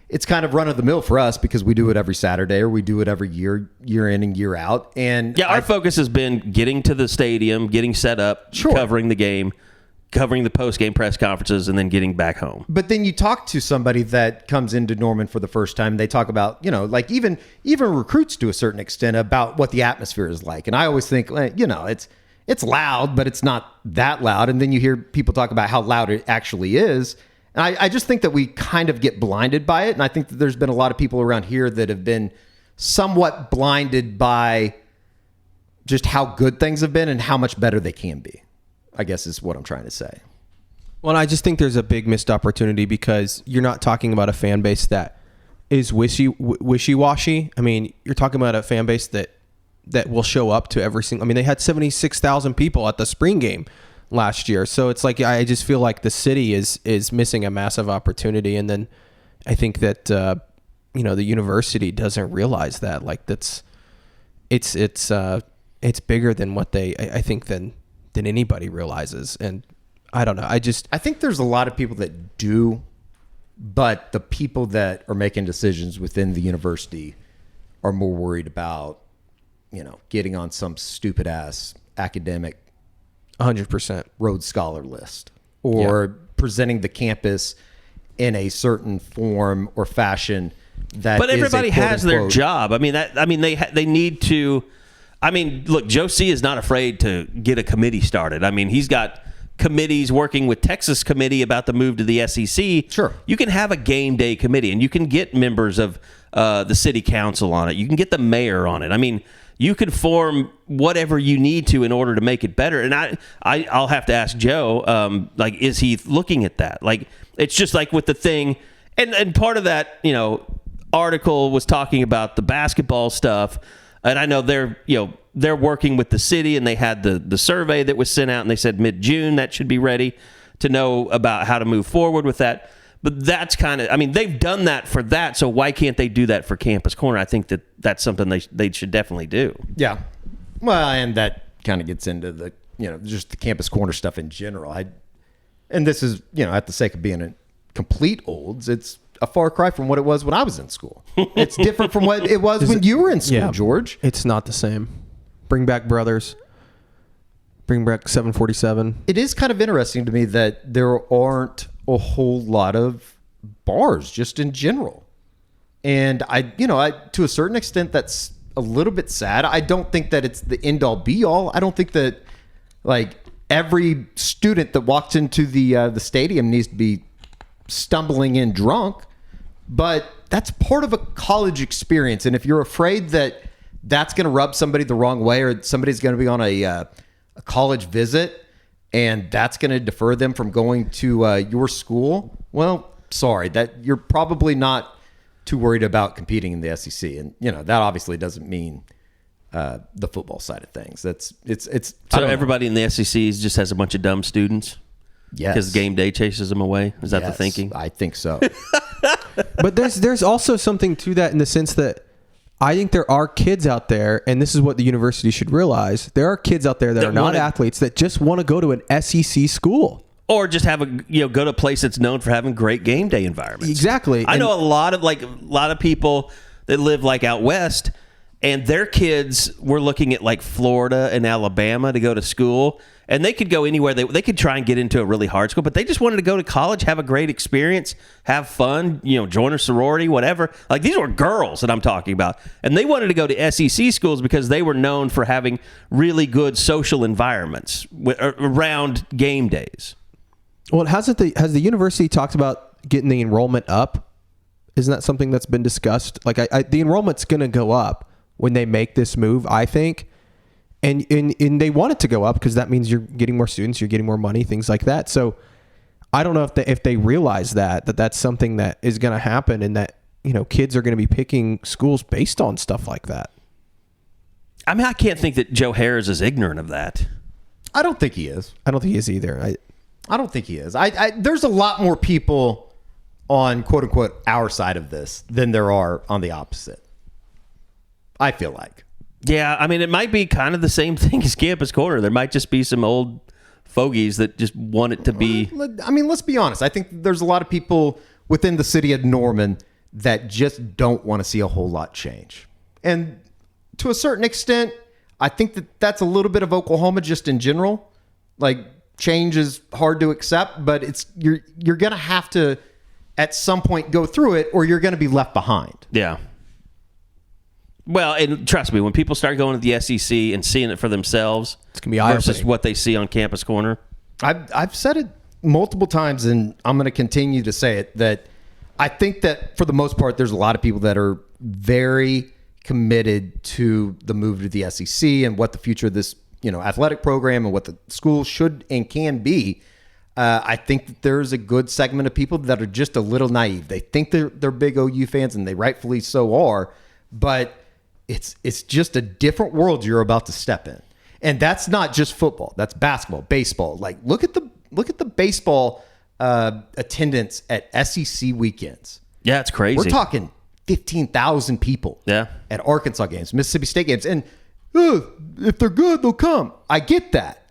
it's kind of run of the mill for us because we do it every Saturday or we do it every year in and year out. And our focus has been getting to the stadium, getting set up, covering the game, covering the post-game press conferences, and then getting back home. But then you talk to somebody that comes into Norman for the first time. They talk about, like even recruits to a certain extent about what the atmosphere is like. And I always think, it's loud, but it's not that loud. And then you hear people talk about how loud it actually is. And I just think that we kind of get blinded by it. And I think that there's been a lot of people around here that have been somewhat blinded by just how good things have been and how much better they can be, I guess is what I'm trying to say. Well, I just think there's a big missed opportunity because you're not talking about a fan base that is wishy-washy. I mean, you're talking about a fan base that will show up to every single... I mean, they had 76,000 people at the spring game last year. So it's like, I just feel like the city is missing a massive opportunity. And then I think that, the university doesn't realize that. Like, it's bigger than what I think than anybody realizes. And I don't know. I think there's a lot of people that do, but the people that are making decisions within the university are more worried about, getting on some stupid ass academic 100% Rhodes Scholar list or presenting the campus in a certain form or fashion that. But everybody has their job. I mean, they need to. I mean, look, Joe C is not afraid to get a committee started. I mean, he's got committees working with Texas committee about the move to the SEC. Sure. You can have a game day committee, and you can get members of the city council on it. You can get the mayor on it. I mean, you can form whatever you need to in order to make it better. And I'll have to ask Joe, is he looking at that? Like, it's just like with the thing, and part of that, article was talking about the basketball stuff. And I know they're working with the city, and they had the survey that was sent out, and they said mid-June that should be ready to know about how to move forward with that. But that's kind of, I mean, they've done that for that, so why can't they do that for Campus Corner? I think that's something they should definitely do. Yeah. Well, and that kind of gets into the, just the Campus Corner stuff in general. And this is, at the sake of being a complete olds, it's a far cry from what it was when I was in school. It's different from what it was when you were in school, George. It's not the same. Bring back Brothers. Bring back 747. It is kind of interesting to me that there aren't a whole lot of bars just in general. And I to a certain extent, that's a little bit sad. I don't think that it's the end all be all. I don't think that like every student that walks into the stadium needs to be stumbling in drunk, but that's part of a college experience. And if you're afraid that that's going to rub somebody the wrong way, or somebody's going to be on a college visit and that's going to defer them from going to your school, well, sorry, that you're probably not too worried about competing in the SEC. And that obviously doesn't mean the football side of things. It's so everybody in the SEC just has a bunch of dumb students. Yes. Because game day chases them away. Is that the thinking? I think so. But there's also something to that in the sense that I think there are kids out there, and this is what the university should realize. There are kids out there that are not athletes that just want to go to an SEC school. Or just have go to a place that's known for having great game day environments. Exactly. I know a lot of people that live like out west, and their kids were looking at like Florida and Alabama to go to school. And they could go anywhere. They could try and get into a really hard school, but they just wanted to go to college, have a great experience, have fun, join a sorority, whatever. Like, these were girls that I'm talking about. And they wanted to go to SEC schools because they were known for having really good social environments around game days. Well, has the university talked about getting the enrollment up? Isn't that something that's been discussed? Like, the enrollment's going to go up when they make this move, I think. And they want it to go up because that means you're getting more students, you're getting more money, things like that. So I don't know if they realize that's something that is going to happen, and that kids are going to be picking schools based on stuff like that. I mean, I can't think that Joe Harris is ignorant of that. I don't think he is. I don't think he is either. I don't think he is. There's a lot more people on quote unquote our side of this than there are on the opposite. I feel like. Yeah, I mean, it might be kind of the same thing as Campus Corner. There might just be some old fogies that just want it to be. I mean, let's be honest. I think there's a lot of people within the city of Norman that just don't want to see a whole lot change. And to a certain extent, I think that that's a little bit of Oklahoma just in general. Like, change is hard to accept, but you're going to have to at some point go through it, or you're going to be left behind. Yeah. Well, and trust me, when people start going to the SEC and seeing it for themselves, it's going to be versus what they see on Campus Corner. I've said it multiple times, and I'm going to continue to say it, that I think that for the most part, there's a lot of people that are very committed to the move to the SEC and what the future of this, athletic program and what the school should and can be. I think that there's a good segment of people that are just a little naive. They think they're big OU fans, and they rightfully so are, but it's just a different world you're about to step in. And that's not just football. That's basketball, baseball. Like, look at the baseball attendance at SEC weekends. Yeah, it's crazy. We're talking 15,000 people at Arkansas games, Mississippi State games. And if they're good, they'll come. I get that.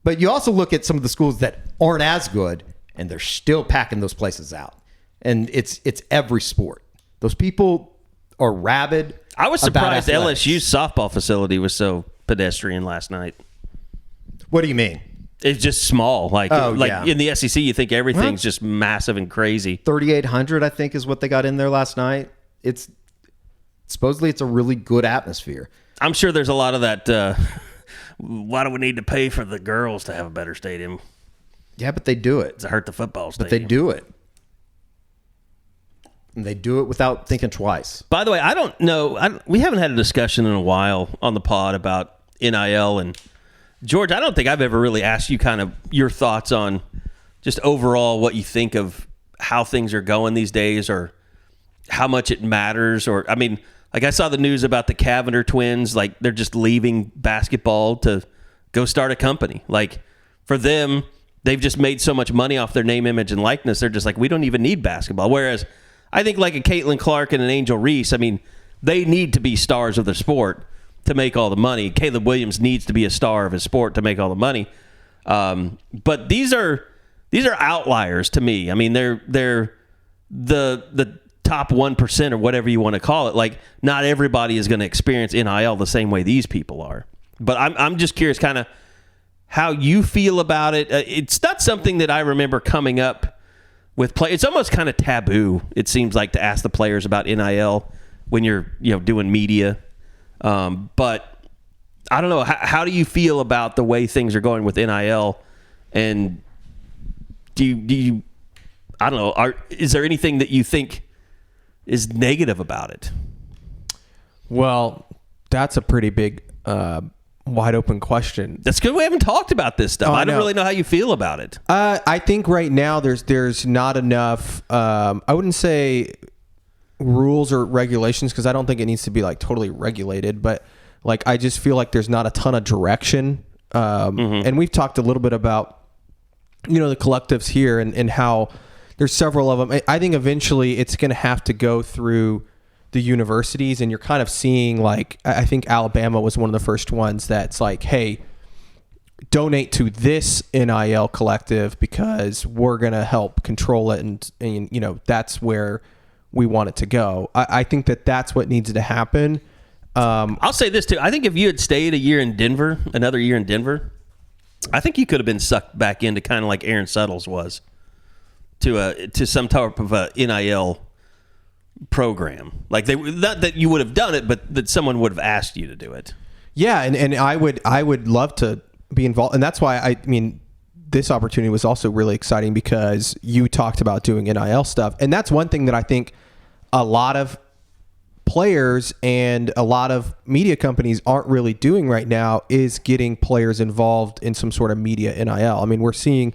But you also look at some of the schools that aren't as good, and they're still packing those places out. And it's every sport. Those people are rabid. I was surprised LSU's softball facility was so pedestrian last night. What do you mean? It's just small. In the SEC, you think everything's just massive and crazy. 3,800, I think, is what they got in there last night. Supposedly it's a really good atmosphere. I'm sure there's a lot of that. Why do we need to pay for the girls to have a better stadium? Yeah, but they do it. To hurt the football stadium. But they do it. And they do it without thinking twice. By the way, I don't know. We haven't had a discussion in a while on the pod about NIL. And, George, I don't think I've ever really asked you kind of your thoughts on just overall what you think of how things are going these days, or how much it matters. Or, I mean, like, I saw the news about the Cavender twins. Like, they're just leaving basketball to go start a company. Like, for them, they've just made so much money off their name, image, and likeness. They're just like, we don't even need basketball. Whereas I think like a Caitlin Clark and an Angel Reese, I mean, they need to be stars of their sport to make all the money. Caleb Williams needs to be a star of his sport to make all the money. But these are outliers to me. I mean, they're the top 1% or whatever you want to call it. Like, not everybody is going to experience NIL the same way these people are. But I'm just curious kind of how you feel about it. It's not something that I remember coming up with play. It's almost kind of taboo, it seems like, to ask the players about NIL when you're doing media. But I don't know. How do you feel about the way things are going with NIL? And do you I don't know. Is there anything that you think is negative about it? Well, that's a pretty big, wide open question. That's good. We haven't talked about this stuff. I don't really know how you feel about it. I think right now there's not enough. I wouldn't say rules or regulations, because I don't think it needs to be like totally regulated. But like, I just feel like there's not a ton of direction. And we've talked a little bit about the collectives here and how there's several of them. I think eventually it's going to have to go through the universities, and you're kind of seeing, like, I think Alabama was one of the first ones that's like, hey, donate to this NIL collective because we're going to help control it. And that's where we want it to go. I think that's what needs to happen. I'll say this too. I think if you had stayed another year in Denver, I think you could have been sucked back into kind of like Aaron Suttles was to some type of a NIL program. Like, not that you would have done it, but that someone would have asked you to do it. Yeah, and I would love to be involved, and that's why this opportunity was also really exciting, because you talked about doing NIL stuff, and that's one thing that I think a lot of players and a lot of media companies aren't really doing right now, is getting players involved in some sort of media NIL. I mean, we're seeing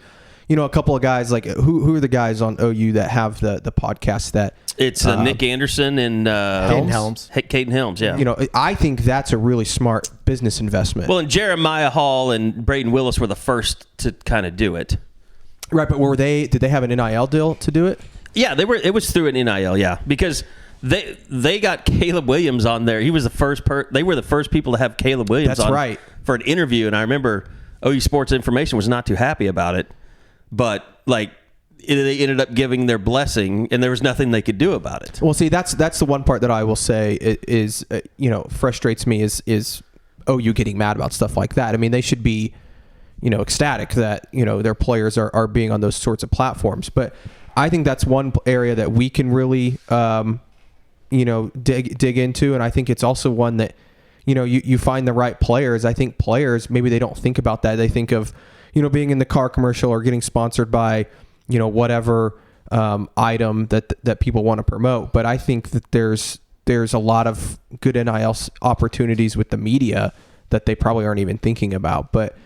a couple of guys, like who are the guys on OU that have the podcast that it's Nick Anderson and Caden Helms. Caden Helms, yeah. I think that's a really smart business investment. Well, and Jeremiah Hall and Braden Willis were the first to kind of do it. Right, but did they have an NIL deal to do it? Yeah, they were. It was through an NIL, yeah, because they got Caleb Williams on there. He was the first they were the first people to have Caleb Williams on right. for an interview, and I remember OU Sports Information was not too happy about it. But they ended up giving their blessing, and there was nothing they could do about it. Well, see, that's the one part that I will say is frustrates me is OU getting mad about stuff like that. I mean, they should be, ecstatic that, their players are being on those sorts of platforms. But I think that's one area that we can really, dig into. And I think it's also one that, you find the right players. I think players, maybe they don't think about that. They think of, being in the car commercial or getting sponsored by, whatever item that people want to promote. But I think that there's a lot of good NIL opportunities with the media that they probably aren't even thinking about. But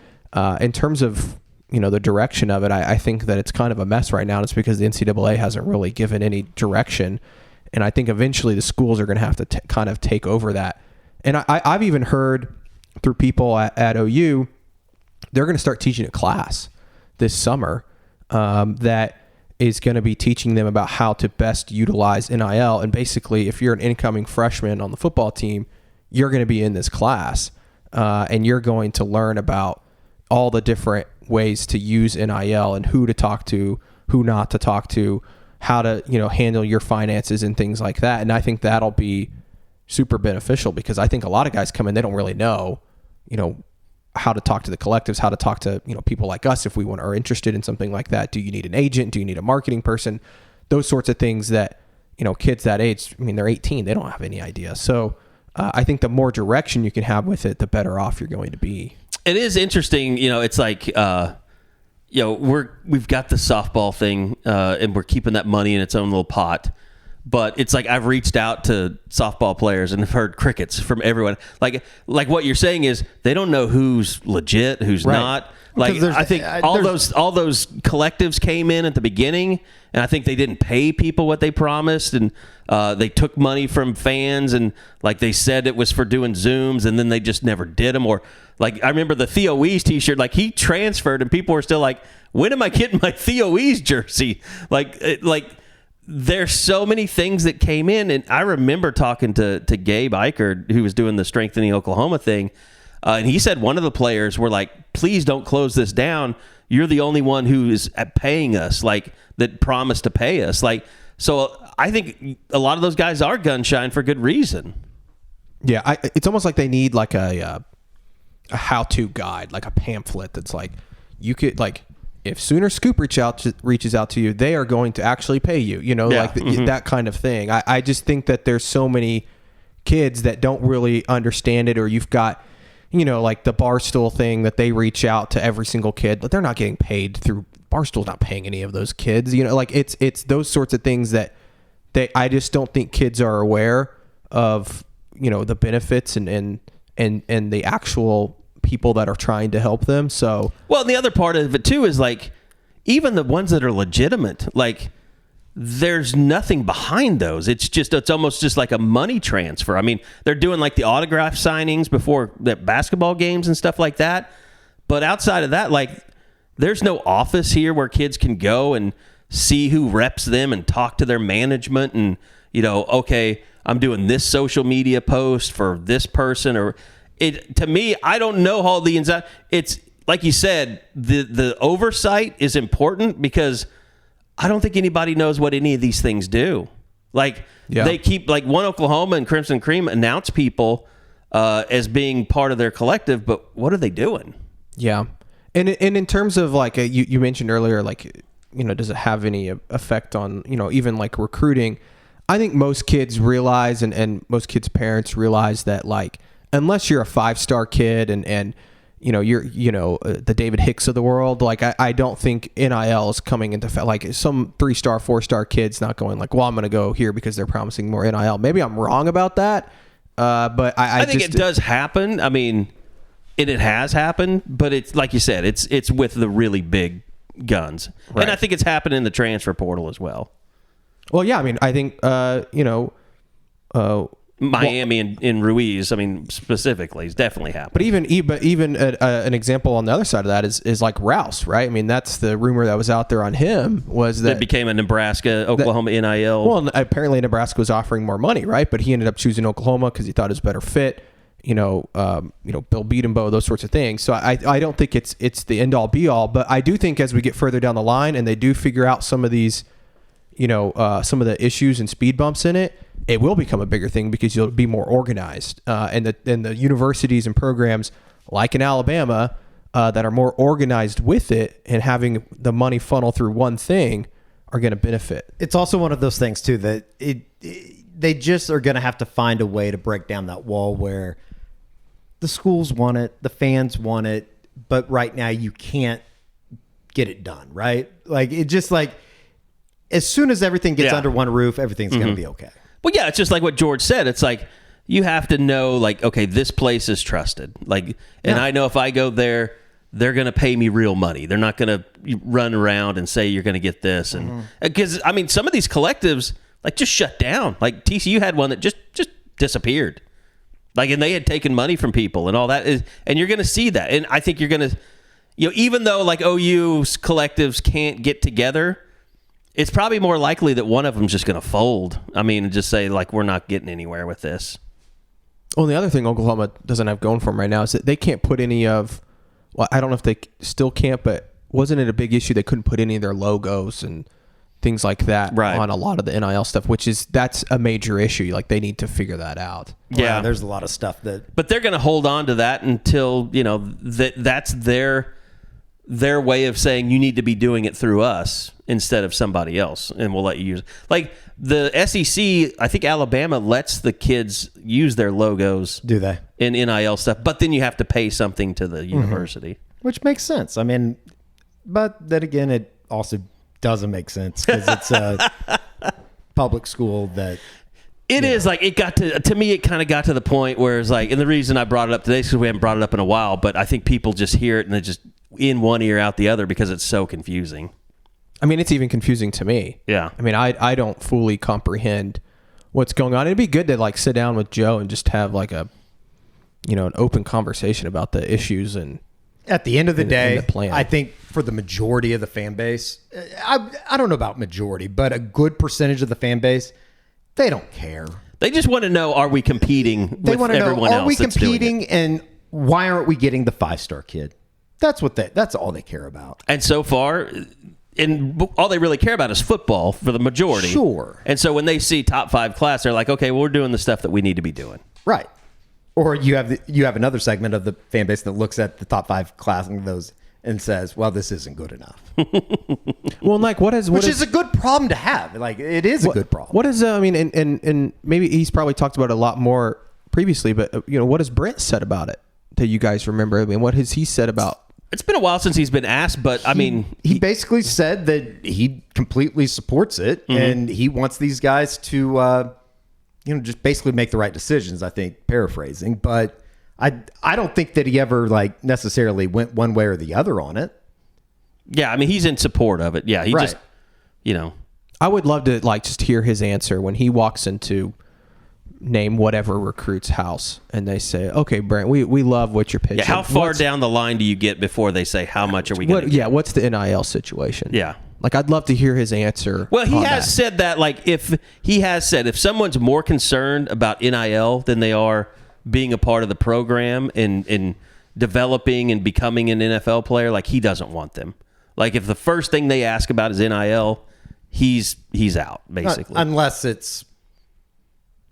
in terms of, the direction of it, I think that it's kind of a mess right now. And it's because the NCAA hasn't really given any direction. And I think eventually the schools are going to have to kind of take over that. And I've even heard through people at OU, they're going to start teaching a class this summer that is going to be teaching them about how to best utilize NIL. And basically, if you're an incoming freshman on the football team, you're going to be in this class and you're going to learn about all the different ways to use NIL and who to talk to, who not to talk to, how to, handle your finances and things like that. And I think that'll be super beneficial because I think a lot of guys come in, they don't really know, how to talk to the collectives, how to talk to, people like us if we are interested in something like that. Do you need an agent? Do you need a marketing person? Those sorts of things that, kids that age, they're 18, they don't have any idea. So I think the more direction you can have with it, the better off you're going to be. It is interesting. It's like, we've got the softball thing and we're keeping that money in its own little pot. But it's like I've reached out to softball players and have heard crickets from everyone. Like what you're saying is they don't know who's legit, who's not. Like I think all those collectives came in at the beginning, and I think they didn't pay people what they promised, and they took money from fans, and like they said it was for doing Zooms, and then they just never did them. Or like I remember the Theo Wease T-shirt, like he transferred, and people were still like, "When am I getting my Theo Wease jersey?" There's so many things that came in, and I remember talking to Gabe Eichert, who was doing the Strengthening Oklahoma thing, and he said one of the players were like, "Please don't close this down. You're the only one who is paying us, that promised to pay us." So I think a lot of those guys are gun shy for good reason. Yeah, it's almost like they need like a how-to guide, like a pamphlet that's like you could like. If Sooner Scoop reaches out to you, they are going to actually pay you, that kind of thing. I just think that there's so many kids that don't really understand it, or you've got, like the Barstool thing that they reach out to every single kid, but they're not getting paid through Barstool's not paying any of those kids. It's those sorts of things that I just don't think kids are aware of, the benefits and the actual people that are trying to help them. So well, the other part of it too is like even the ones that are legitimate, like there's nothing behind those. It's almost just like a money transfer. They're doing like the autograph signings before the basketball games and stuff like that, but outside of that, like there's no office here where kids can go and see who reps them and talk to their management and okay, I'm doing this social media post for this person. Or to me, I don't know all the inside. It's like you said, the oversight is important because I don't think anybody knows what any of these things do. They keep like One Oklahoma and Crimson Cream announce people as being part of their collective, but what are they doing? Yeah, and in terms of like you mentioned earlier, like does it have any effect on even like recruiting? I think most kids realize, and most kids' parents realize that like. Unless you're a 5-star kid and you're the David Hicks of the world, like I don't think NIL is coming into like some 3-star, 4-star kids not going like, well, I'm going to go here because they're promising more NIL. Maybe I'm wrong about that, but I think it does happen. It has happened, but it's like you said, it's with the really big guns, right. And I think it's happened in the transfer portal as well. Well, yeah, I think Miami and Ruiz, specifically, is definitely happening. But even an example on the other side of that is like Rouse, right? That's the rumor that was out there on him was that became a Nebraska, Oklahoma NIL. Well, apparently Nebraska was offering more money, right? But he ended up choosing Oklahoma because he thought it was a better fit. Bill Beatenbow, those sorts of things. So I don't think it's the end all be all, but I do think as we get further down the line and they do figure out some of these, some of the issues and speed bumps in it. It will become a bigger thing because you'll be more organized. And the universities and programs, like in Alabama, that are more organized with it and having the money funnel through one thing are going to benefit. It's also one of those things too that they just are going to have to find a way to break down that wall where the schools want it, the fans want it, but right now you can't get it done, right? Like it just like as soon as everything gets under one roof, everything's going to be okay. Well, yeah, it's just like what George said. It's like you have to know, like, okay, this place is trusted. Like, and I know if I go there, they're going to pay me real money. They're not going to run around and say you're going to get this. And because I mean, some of these collectives like just shut down. Like TCU had one that just disappeared. Like, and they had taken money from people and all that is, and you're going to see that. And I think you're going to, even though like OU's collectives can't get together, it's probably more likely that one of them's just going to fold. I mean, and just say like, we're not getting anywhere with this. Well, the other thing Oklahoma doesn't have going for them right now is that they can't put any of, well, I don't know if they still can't, but wasn't it a big issue? They couldn't put any of their logos and things like that on a lot of the NIL stuff, that's a major issue. Like they need to figure that out. Yeah. There's a lot of stuff but they're going to hold on to that until, that's their way of saying you need to be doing it through us instead of somebody else. And we'll let you use it. Like the SEC, I think Alabama lets the kids use their logos. Do they? In NIL stuff, but then you have to pay something to the university. Which makes sense. I mean, but then again, it also doesn't make sense because it's a public school that it is like it got to me. It kind of got to the point where it's like, and the reason I brought it up today is because we haven't brought it up in a while. But I think people just hear it and they just in one ear out the other because it's so confusing. I mean, it's even confusing to me. Yeah. I mean, I don't fully comprehend what's going on. It'd be good to like sit down with Joe and just have like an open conversation about the issues and. At the end of the day, I think for the majority of the fan base, I don't know about majority, but a good percentage of the fan base, they don't care. They just want to know, are we competing with everyone else? Are we competing and why aren't we getting the 5-star kid? That's all they care about. And so far, all they really care about is football for the majority. Sure. And so when they see top 5 class, they're like, okay, well, we're doing the stuff that we need to be doing. Right. Or you have another segment of the fan base that looks at the top 5 class and those and says, "Well, this isn't good enough." Well, like which is a good problem to have. Like it is a good problem. What is I mean, and maybe he's probably talked about it a lot more previously, but what has Brent said about it that you guys remember? I mean, what has he said about? It's been a while since he's been asked, but I mean, he basically said that he completely supports it and he wants these guys to. Just basically make the right decisions, I think, paraphrasing. But I don't think that he ever like necessarily went one way or the other on it. Yeah, I mean, he's in support of it. Yeah, he just, I would love to like just hear his answer when he walks into name whatever recruit's house and they say, okay, Brent, we love what you're pitching. Yeah, how far down the line do you get before they say, how much are we going to get? Yeah, what's the NIL situation? Yeah. Like, I'd love to hear his answer. Well, he has said that, like, if someone's more concerned about NIL than they are being a part of the program and developing and becoming an NFL player, like, he doesn't want them. Like, if the first thing they ask about is NIL, he's out, basically. Unless it's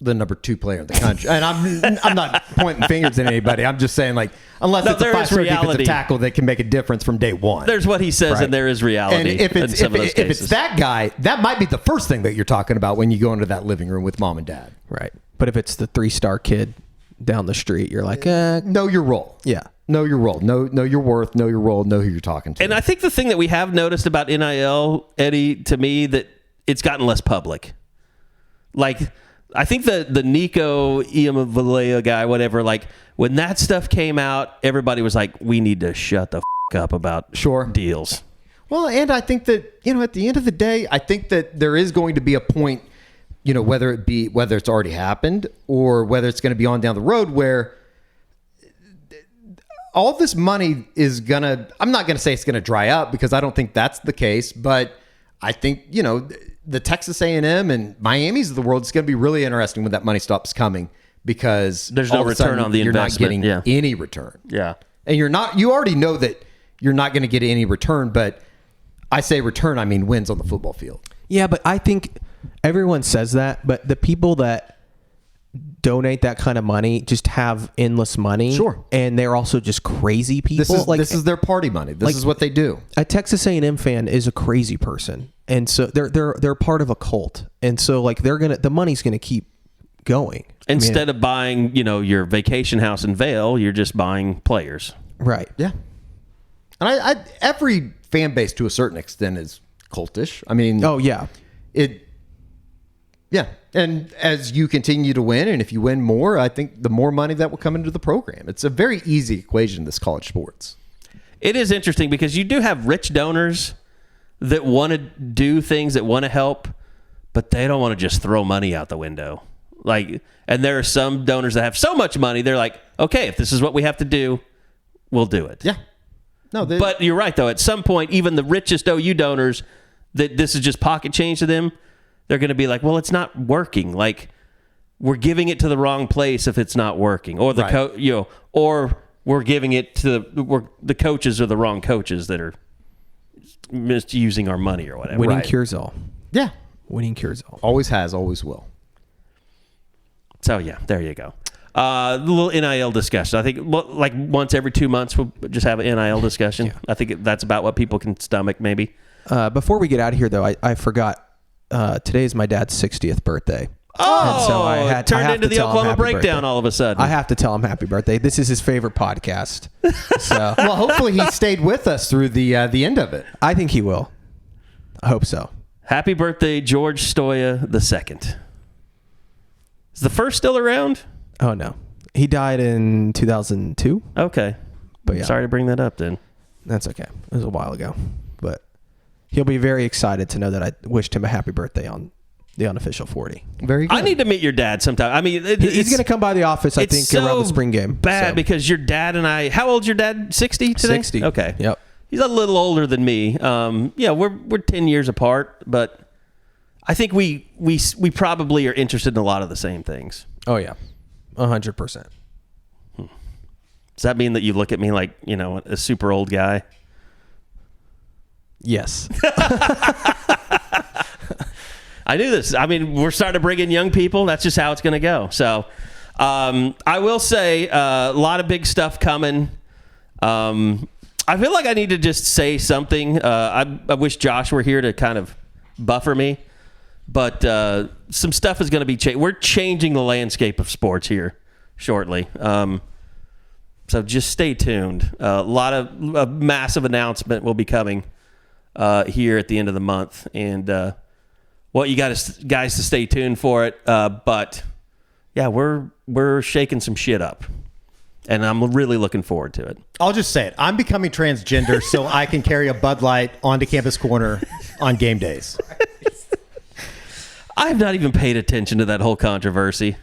the number 2 player in the country. And I'm not pointing fingers at anybody. I'm just saying, like, unless it's a 5-star defensive tackle that can make a difference from day one. There's what he says, right? And there is reality. And if it's that guy, that might be the first thing that you're talking about when you go into that living room with mom and dad. Right. But if it's the 3-star kid down the street, you're like, know your role. Yeah. Know your role. Know your worth. Know your role. Know who you're talking to. And I think the thing that we have noticed about NIL, Eddie, to me, that it's gotten less public. Like, I think the Nico Iamaleava guy, whatever, like when that stuff came out, everybody was like, we need to shut the up about deals. Well, and I think that, at the end of the day, I think that there is going to be a point, whether it's already happened or whether it's going to be on down the road where all this money is I'm not going to say it's going to dry up because I don't think that's the case, but I think, the Texas A&M and Miami's of the world, it's going to be really interesting when that money stops coming because there's no return on the investment. You're not getting any return. Yeah. And you already know that you're not going to get any return, but I say return, I mean wins on the football field. Yeah, but I think everyone says that, but the people that donate that kind of money just have endless money. Sure. And they're also just crazy people. This is their party money. This is what they do. A Texas A&M fan is a crazy person. And so they're part of a cult. And so like the money's going to keep going. Instead of buying, your vacation house in Vail, you're just buying players. Right. Yeah. And every fan base to a certain extent is cultish. I mean, oh yeah. Yeah. And as you continue to win, and if you win more, I think the more money that will come into the program. It's a very easy equation, this college sports. It is interesting because you do have rich donors that want to do things, that want to help, but they don't want to just throw money out the window. And there are some donors that have so much money, they're like, okay, if this is what we have to do, we'll do it. Yeah. No, but you're right, though. At some point, even the richest OU donors, that this is just pocket change to them, they're going to be like, well, it's not working. Like, we're giving it to the wrong place if it's not working, or or we're giving it to the coaches are the wrong coaches that are misusing our money or whatever. Winning cures all. Yeah, winning cures all. Always has, always will. So yeah, there you go. The little NIL discussion. I think like once every 2 months we'll just have an NIL discussion. Yeah. I think that's about what people can stomach, maybe. Before we get out of here, though, I forgot. Today is my dad's 60th birthday. Oh, and so I turned into the Oklahoma Breakdown all of a sudden. I have to tell him happy birthday. This is his favorite podcast. So, well, hopefully he stayed with us through the end of it. I think he will. I hope so. Happy birthday, George Stoya II. Is the first still around? Oh, no. He died in 2002. Okay. But yeah. Sorry to bring that up then. That's okay. It was a while ago. But he'll be very excited to know that I wished him a happy birthday on the unofficial 40. Very good. I need to meet your dad sometime. I mean, he's going to come by the office, I think, around the spring game. Bad because your dad and I, how old's your dad? 60 today? 60. Okay. Yep. He's a little older than me. Yeah, we're 10 years apart, but I think we probably are interested in a lot of the same things. Oh, yeah. 100%. Does that mean that you look at me like, a super old guy? Yes. I knew this. I mean, we're starting to bring in young people. That's just how it's going to go. So I will say a lot of big stuff coming. I feel like I need to just say something. I wish Josh were here to kind of buffer me. But some stuff is going to be changed. We're changing the landscape of sports here shortly. So just stay tuned. A massive announcement will be coming here at the end of the month. And want you guys to stay tuned for it. But yeah, we're shaking some shit up. And I'm really looking forward to it. I'll just say it. I'm becoming transgender so I can carry a Bud Light onto Campus Corner on game days. I have not even paid attention to that whole controversy.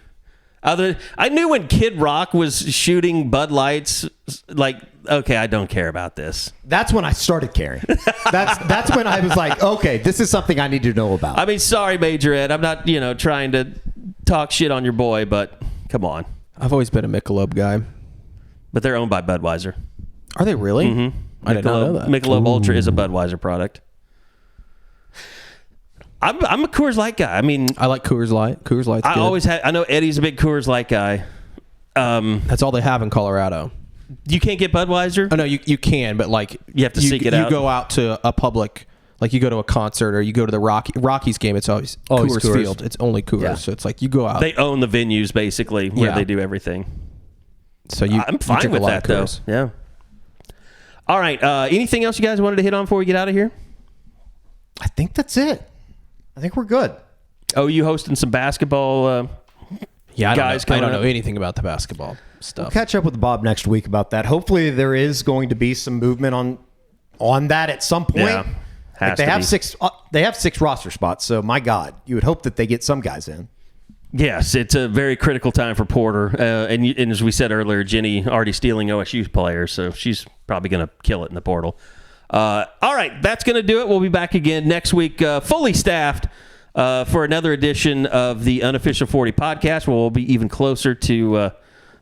I knew when Kid Rock was shooting Bud Lights, like, okay, I don't care about this. That's when I started caring. That's when I was like, okay, this is something I need to know about. I mean, sorry, Major Ed. I'm not, trying to talk shit on your boy, but come on. I've always been a Michelob guy. But they're owned by Budweiser. Are they really? Mm-hmm. I did not know that. Michelob Ultra is a Budweiser product. I'm a Coors Light guy. I mean, I like Coors Light. Coors Light's good. I know Eddie's a big Coors Light guy. That's all they have in Colorado. You can't get Budweiser? Oh no, you can, but like you have to seek it out. You go out to a public, like you go to a concert or you go to the Rockies game. It's always Coors Field. It's only Coors, yeah. So it's like you go out. They own the venues basically where they do everything. So I'm fine with that though. Yeah. All right. Anything else you guys wanted to hit on before we get out of here? I think that's it. I think we're good. Oh, you hosting some basketball? Yeah, I don't know anything about the basketball stuff. We'll catch up with Bob next week about that. Hopefully, there is going to be some movement on that at some point. Yeah, they have six. They have 6 roster spots. So my God, you would hope that they get some guys in. Yes, it's a very critical time for Porter, and as we said earlier, Jenny already stealing OSU players, so she's probably going to kill it in the portal. All right, that's going to do it. We'll be back again next week, fully staffed for another edition of the Unofficial 40 podcast, where we'll be even closer to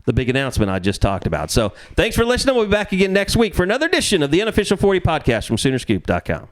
the big announcement I just talked about. So thanks for listening. We'll be back again next week for another edition of the Unofficial 40 podcast from Soonerscoop.com.